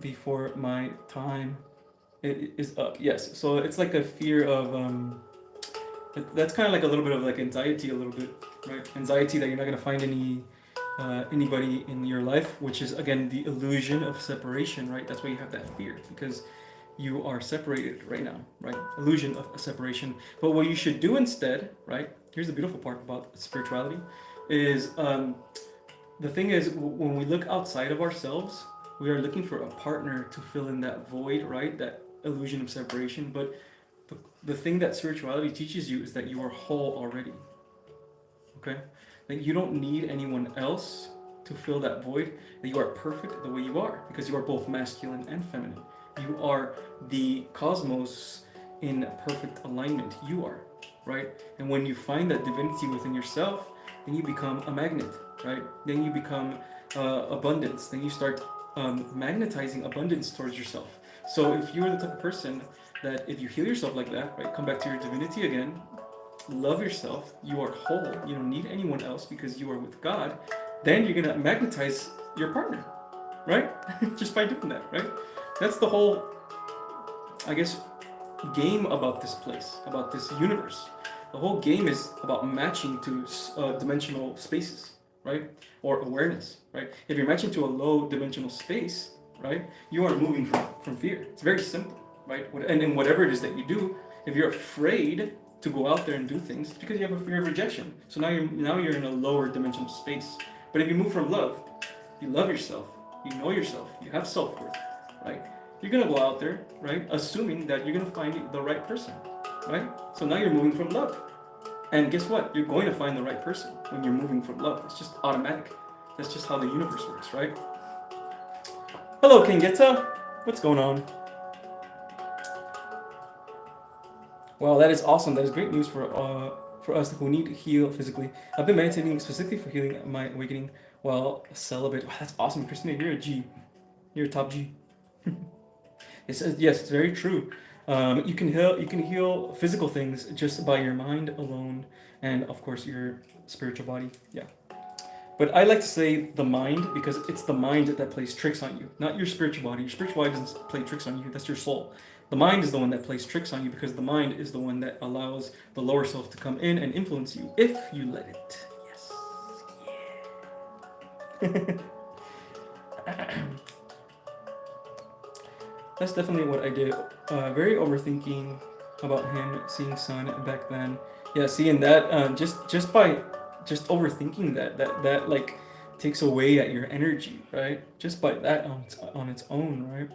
before my time is up. Yes, so it's like a fear of that's kind of like a little bit of like anxiety, a little bit, right? Anxiety that you're not gonna find anybody in your life, which is again the illusion of separation, right? That's why you have that fear, because you are separated right now, right? Illusion of a separation. But what you should do instead, right? Here's the beautiful part about spirituality, is the thing is when we look outside of ourselves, we are looking for a partner to fill in that void, right? That illusion of separation. But the thing that spirituality teaches you is that you are whole already. okay? That you don't need anyone else to fill that void, that you are perfect the way you are, because you are both masculine and feminine. You are the cosmos in perfect alignment. You are, right? And when you find that divinity within yourself, then you become a magnet, right? Then you become abundance. Then you start magnetizing abundance towards yourself. So if you're the type of person that if you heal yourself like that, right, come back to your divinity again, love yourself, you are whole, you don't need anyone else because you are with God, then you're gonna magnetize your partner, right? Just by doing that, right? That's the whole, I guess, game about this place, about this universe. The whole game is about matching to dimensional spaces, right? Or awareness, right? If you're matching to a low dimensional space, right, you are moving from fear. It's very simple, right? And in whatever it is that you do, if you're afraid to go out there and do things, it's because you have a fear of rejection. So now you're in a lower dimensional space. But if you move from love, you love yourself, you know yourself, you have self-worth, right? You're gonna go out there, right, assuming that you're gonna find the right person, right? So now you're moving from love. And guess what? You're going to find the right person when you're moving from love. It's just automatic. That's just how the universe works, right? Hello, Kingeta. What's going on? Wow, that is awesome. That is great news for us who need to heal physically. I've been meditating specifically for healing my awakening while celibate. Wow, that's awesome, Christina. You're a G. You're a top G. Yes, it's very true. You can heal physical things just by your mind alone, and of course your spiritual body. Yeah. But I like to say the mind because it's the mind that plays tricks on you, not your spiritual body. Your spiritual body doesn't play tricks on you. That's your soul. The mind is the one that plays tricks on you because the mind is the one that allows the lower self to come in and influence you if you let it. Yes. Yeah. That's definitely what I did. Very overthinking about him seeing sun back then. Yeah, seeing that just overthinking that like takes away at your energy, right? Just by that on its own, right?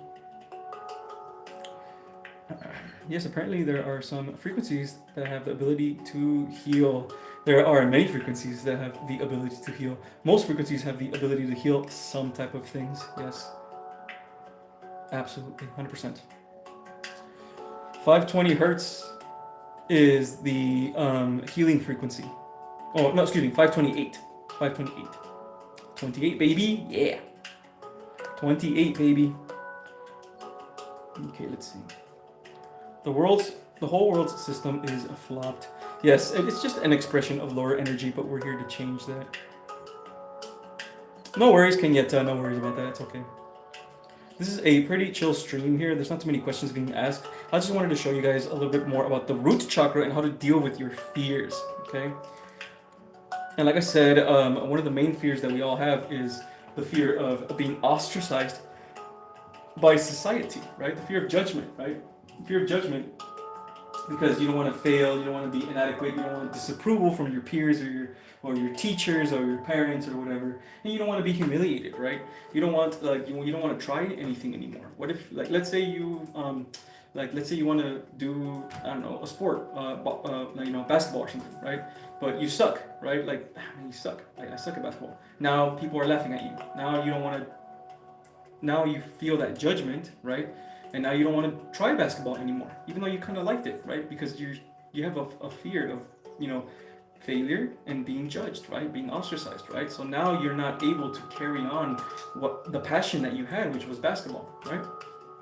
Yes, apparently there are some frequencies that have the ability to heal. There are many frequencies that have the ability to heal. Most frequencies have the ability to heal some type of things. Yes. Absolutely, 100%. 520 hertz is the healing frequency. Oh, no, excuse me, 528. 528. 28, baby. Yeah. 28, baby. Okay, let's see. The whole world's system is flopped. Yes, it's just an expression of lower energy, but we're here to change that. No worries, Kenyetta. No worries about that. It's okay. This is a pretty chill stream here. There's not too many questions being asked. I just wanted to show you guys a little bit more about the root chakra and how to deal with your fears, okay? And like I said, one of the main fears that we all have is the fear of being ostracized by society, right? The fear of judgment, right? The fear of judgment because you don't want to fail, you don't want to be inadequate, you don't want disapproval from your peers or your teachers or your parents or whatever, and you don't want to be humiliated, right? You don't want you don't want to try anything anymore. What if let's say you let's say you want to do, I don't know, a sport, basketball or something, right? But you suck, right? Like, you suck. I suck at basketball. Now people are laughing at you. Now you don't want to. Now you feel that judgment, right? And now you don't want to try basketball anymore, even though you kind of liked it, right? Because you have a fear of, failure and being judged, right? Being ostracized, right? So now you're not able to carry on what the passion that you had, which was basketball, right?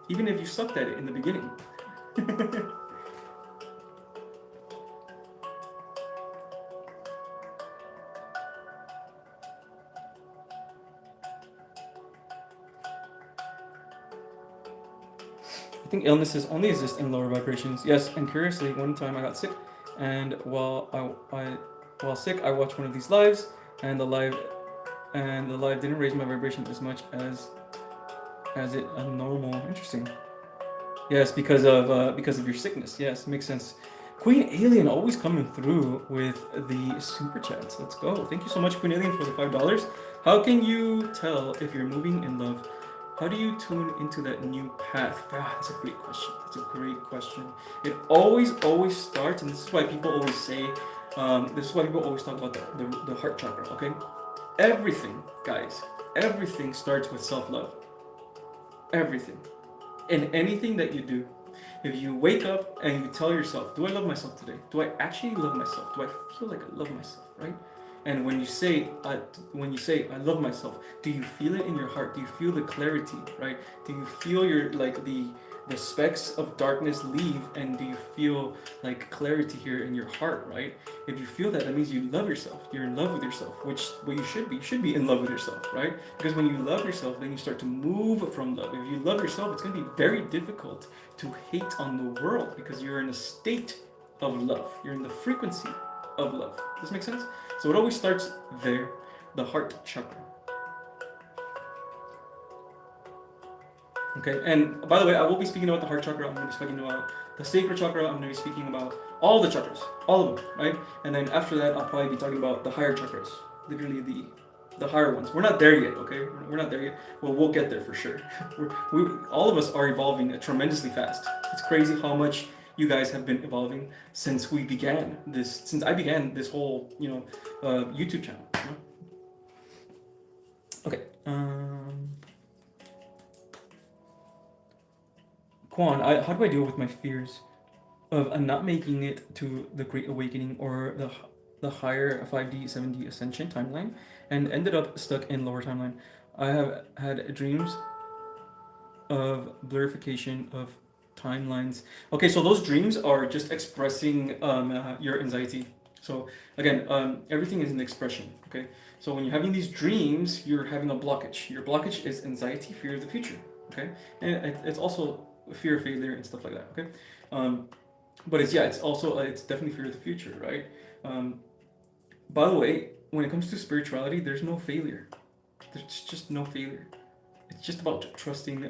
Even if you sucked at it in the beginning. I think illnesses only exist in lower vibrations. Yes, and curiously, one time I got sick, and while sick, I watched one of these lives, and the live didn't raise my vibration as much as it a normal. Interesting. Yes, because of your sickness. Yes, makes sense. Queen Alien always coming through with the super chats. Let's go. Thank you so much, Queen Alien, for the $5. How can you tell if you're moving in love? How do you tune into that new path? That's a great question. That's a great question. It always starts, and this is why people always say, This is why people always talk about the heart chakra, okay? Everything, guys, everything starts with self-love. Everything. In anything that you do, if you wake up and you tell yourself, do I love myself today? Do I actually love myself? Do I feel like I love myself, right? And when you say I love myself, do you feel it in your heart? Do you feel the clarity, right? Do you feel your like the specks of darkness leave, and do you feel like clarity here in your heart, right? If you feel that, that means you love yourself. You're in love with yourself, which what you should be. You should be in love with yourself, right? Because when you love yourself, then you start to move from love. If you love yourself, it's going to be very difficult to hate on the world because you're in a state of love. You're in the frequency of love. Does this make sense? So it always starts there, the heart chakra. Okay, and by the way, I will be speaking about the heart chakra. I'm going to be speaking about the sacral chakra. I'm going to be speaking about all the chakras, all of them, right? And then after that, I'll probably be talking about the higher chakras, literally the higher ones. We're not there yet, okay? We're not there yet. Well, we'll get there for sure. All of us are evolving tremendously fast. It's crazy how much you guys have been evolving since we began this. Since I began this whole, YouTube channel. You know? Okay. Quan, how do I deal with my fears of not making it to the Great Awakening or the higher 5D, 7D Ascension timeline and ended up stuck in lower timeline? I have had dreams of blurification of timelines. Okay, so those dreams are just expressing your anxiety. So again, everything is an expression, okay? So when you're having these dreams, you're having a blockage. Your blockage is anxiety, fear of the future, okay? And it's also fear of failure and stuff like that, okay? But it's also it's definitely fear of the future, right? By the way, when it comes to spirituality, there's no failure. There's just no failure. It's just about trusting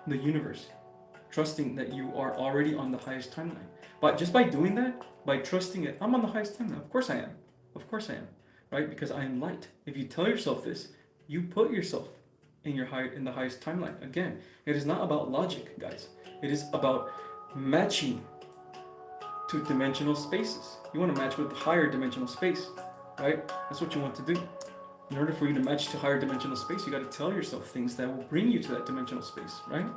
the universe, trusting that you are already on the highest timeline. But just by doing that, by trusting it, I'm on the highest timeline. Of course I am. Of course I am, right? Because I am light. If you tell yourself this, you put yourself in the highest timeline. Again, it is not about logic, guys. It is about matching to dimensional spaces. You want to match with higher dimensional space, right? That's what you want to do. In order for you to match to higher dimensional space, you got to tell yourself things that will bring you to that dimensional space, right?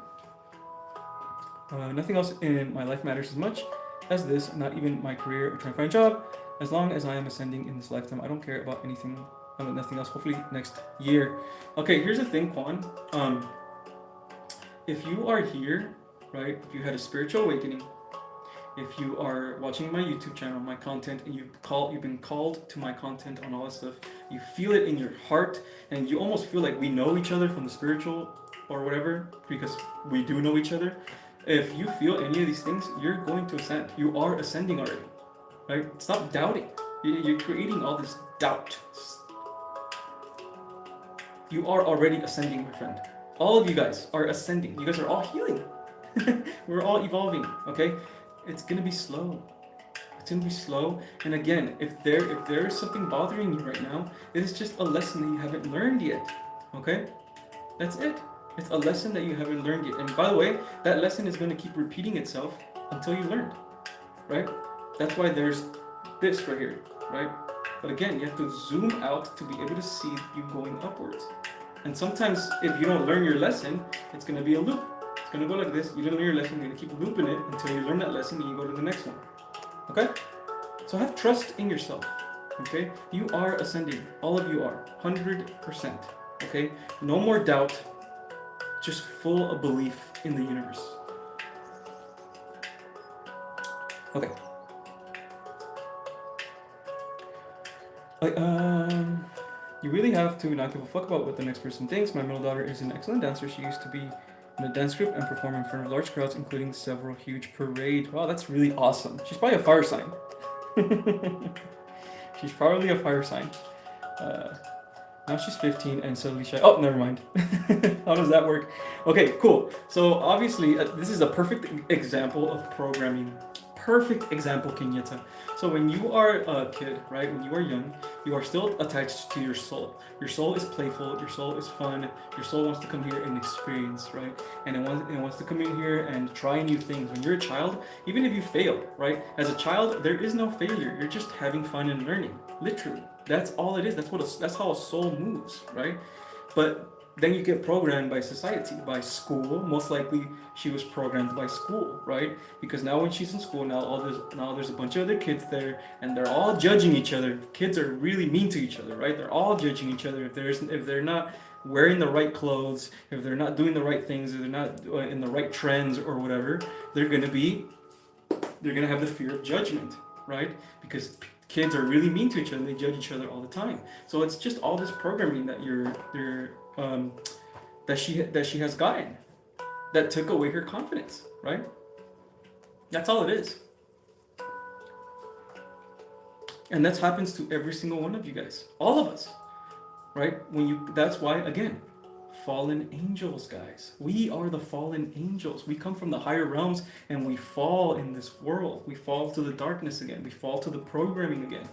Nothing else in my life matters as much as this, not even my career or trying to find a job. As long as I am ascending in this lifetime, I don't care about anything, nothing else. Hopefully next year. Okay, here's the thing, Quan. If you are here, right, if you had a spiritual awakening, if you are watching my YouTube channel, my content, and you've been called to my content on all that stuff, you feel it in your heart, and you almost feel like we know each other from the spiritual or whatever, because we do know each other. If you feel any of these things, you're going to ascend. You are ascending already, right? Stop doubting. You're creating all this doubt. You are already ascending, my friend. All of you guys are ascending. You guys are all healing. We're all evolving, okay? It's gonna be slow. It's gonna be slow. And again, if there is something bothering you right now, it is just a lesson that you haven't learned yet, okay? That's it. It's a lesson that you haven't learned yet. And by the way, that lesson is gonna keep repeating itself until you learn, right? That's why there's this right here, right? But again, you have to zoom out to be able to see you going upwards. And sometimes if you don't learn your lesson, it's gonna be a loop. It's gonna go like this. You didn't learn your lesson, you're gonna keep looping it until you learn that lesson and you go to the next one. Okay? So have trust in yourself. Okay? You are ascending. All of you are. 100%. Okay? No more doubt. Just full of belief in the universe. Okay. You really have to not give a fuck about what the next person thinks. My middle daughter is an excellent dancer. She used to be in a dance group and perform in front of large crowds, including several huge parades. Wow, that's really awesome. She's probably a fire sign. She's probably a fire sign. Now she's 15 and suddenly shy. Oh, never mind. How does that work? Okay, cool. So obviously, this is a perfect example of programming. perfect example, Kenyatta. So when you are a kid, right, when you are young, you are still attached to your soul. Your soul is playful, your soul is fun, your soul wants to come here and experience, right? And it wants to come in here and try new things. When you're a child, even if you fail, right, as a child, there is no failure. You're just having fun and learning, literally. That's all it is. That's how a soul moves, right? But then you get programmed by society, by school. Most likely, she was programmed by school, right? Because now when she's in school, now there's a bunch of other kids there, and they're all judging each other. Kids are really mean to each other, right? They're all judging each other. If they're not wearing the right clothes, if they're not doing the right things, if they're not in the right trends or whatever, they're gonna have the fear of judgment, right? Because kids are really mean to each other and they judge each other all the time. So it's just all this programming that that she has gotten that took away her confidence, right? That's all it is. And that happens to every single one of you guys, all of us, right? That's why, again, fallen angels, guys. We are the fallen angels. We come from the higher realms and we fall in this world. We fall to the darkness again. We fall to the programming again.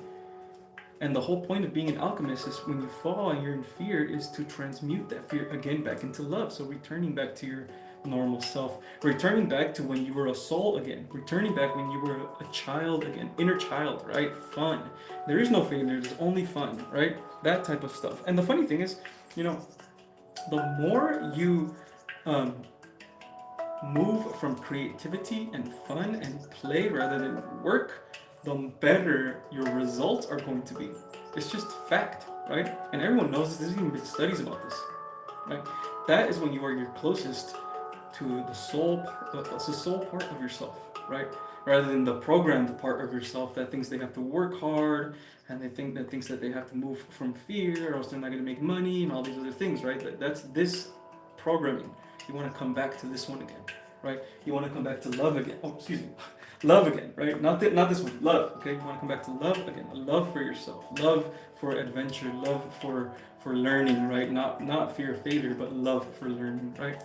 And the whole point of being an alchemist is when you fall and you're in fear is to transmute that fear again back into love. So returning back to your normal self, returning back to when you were a soul again, returning back when you were a child again, inner child, right? Fun. There is no failure, there's only fun, right? That type of stuff. And the funny thing is, the more you move from creativity and fun and play rather than work, the better your results are going to be. It's just fact, right? And everyone knows this. There's even been studies about this, right? That is when you are your closest to the soul part of yourself, right? Rather than the programmed part of yourself that thinks they have to work hard and thinks that they have to move from fear or else they're not going to make money and all these other things, right? That's this programming. You want to come back to this one again, right? You want to come back to love again. Oh, excuse me. Love again, right? Not this one. Love, okay? You want to come back to love again. Love for yourself. Love for adventure. Love for learning, right? Not fear of failure, but love for learning, right?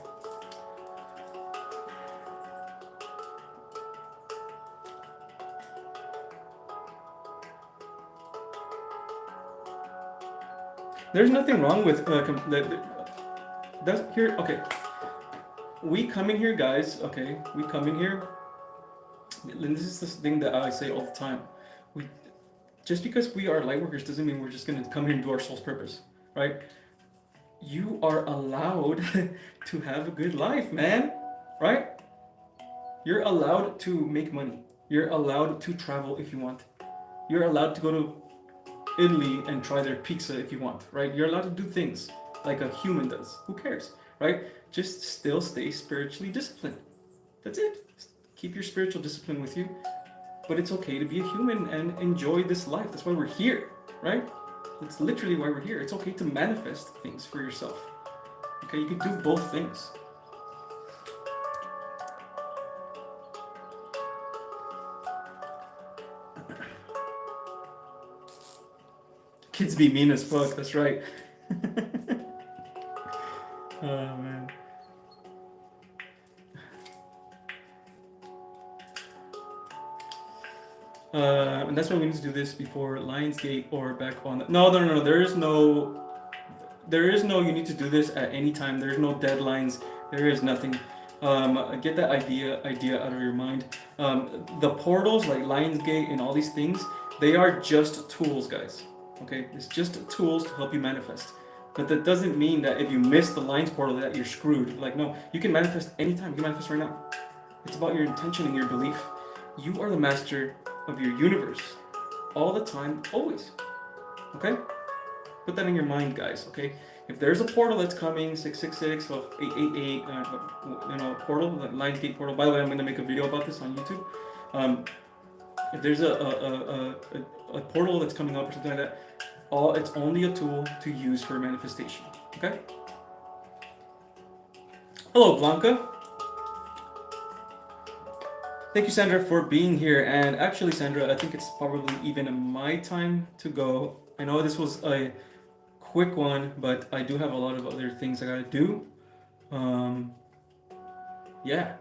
There's nothing wrong with that's here. Okay, we come in here, guys. Okay, we come in here. And this is this thing that I say all the time. Just because we are light workers doesn't mean we're just going to come here and do our soul's purpose, right? You are allowed to have a good life, man, right? You're allowed to make money. You're allowed to travel if you want. You're allowed to go to Italy and try their pizza if you want, right? You're allowed to do things like a human does. Who cares, right? Just still stay spiritually disciplined. That's it. Keep your spiritual discipline with you. But it's okay to be a human and enjoy this life. That's why we're here, right? That's literally why we're here. It's okay to manifest things for yourself. Okay, you can do both things. Kids be mean as fuck, that's right. Oh, man. And that's why we need to do this before Lionsgate or back on. No. There is no. You need to do this at any time. There's no deadlines. There is nothing. Get that idea out of your mind. The portals like Lionsgate and all these things, they are just tools, guys. Okay, it's just tools to help you manifest. But that doesn't mean that if you miss the Lines portal that you're screwed. Like, no, you can manifest anytime. You can manifest right now. It's about your intention and your belief. You are the master of your universe. All the time, always. Okay? Put that in your mind, guys, okay? If there's a portal that's coming, 666 or 888, portal, the Lionsgate portal. By the way, I'm going to make a video about this on YouTube. If there's a portal that's coming up or something like that, it's only a tool to use for manifestation, okay? Hello, Blanca. Thank you, Sandra, for being here. And actually, Sandra, I think it's probably even my time to go. I know this was a quick one, but I do have a lot of other things I gotta do. Yeah.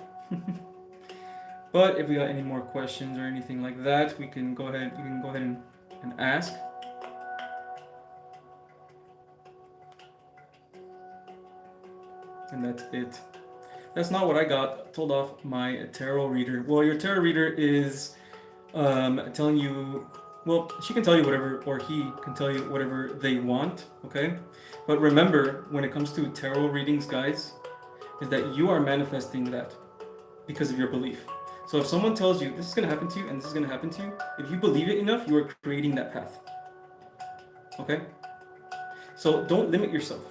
But if we got any more questions or anything like that, we can go ahead. You can go ahead and ask. And that's it. That's not what I got told off my tarot reader. Well, your tarot reader is telling you, well, she can tell you whatever, or he can tell you whatever they want, okay? But remember, when it comes to tarot readings, guys, is that you are manifesting that because of your belief. So if someone tells you this is going to happen to you and this is going to happen to you, if you believe it enough, you are creating that path, okay? So don't limit yourself.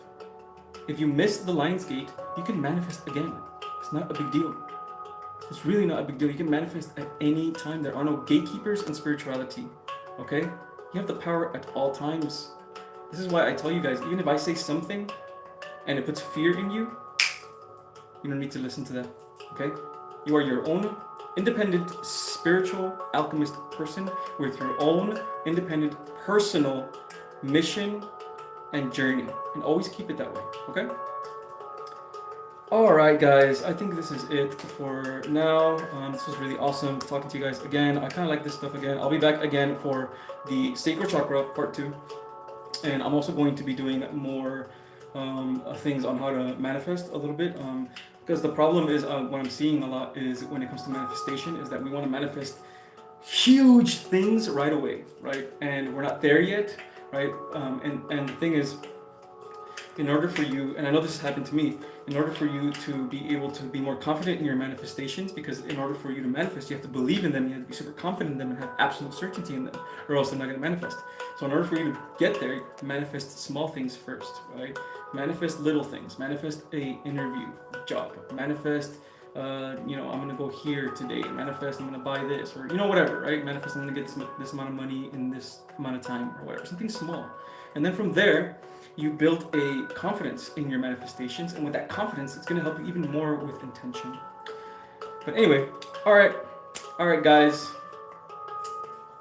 If you miss the Lion's Gate, you can manifest again. It's not a big deal. It's really not a big deal. You can manifest at any time. There are no gatekeepers in spirituality, okay? You have the power at all times. This is why I tell you guys, even if I say something and it puts fear in you, you don't need to listen to that, okay? You are your own independent spiritual alchemist person with your own independent personal mission and journey, and always keep it that way, okay? All right, guys, I think this is it for now. This was really awesome talking to you guys again. I kind of like this stuff again. I'll be back again for the Sacred Chakra Part 2, and I'm also going to be doing more things on how to manifest a little bit, because the problem is what I'm seeing a lot is when it comes to manifestation is that we want to manifest huge things right away, right? And we're not there yet, right? And the thing is, in order for you, and I know this has happened to me, in order for you to be able to be more confident in your manifestations, because in order for you to manifest, you have to believe in them, you have to be super confident in them and have absolute certainty in them, or else they're not going to manifest. So in order for you to get there, manifest small things first, right? Manifest little things. Manifest a interview job. Manifest, I'm going to go here today. Manifest, I'm going to buy this, or, whatever, right? Manifest, I'm going to get this amount of money in this amount of time, or whatever. Something small. And then from there, you build a confidence in your manifestations, and with that confidence, it's going to help you even more with intention. But anyway, all right, guys.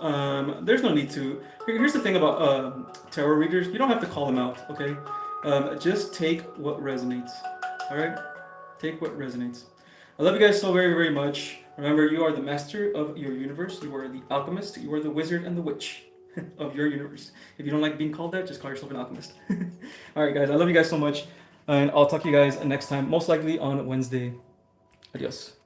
There's no need to. Here's the thing about tarot readers: you don't have to call them out, okay? Just take what resonates. All right, take what resonates. I love you guys so very, very much. Remember, you are the master of your universe. You are the alchemist. You are the wizard and the witch of your universe. If you don't like being called that, just call yourself an alchemist. All right, guys, I love you guys so much, and I'll talk to you guys next time, most likely on Wednesday. Adios.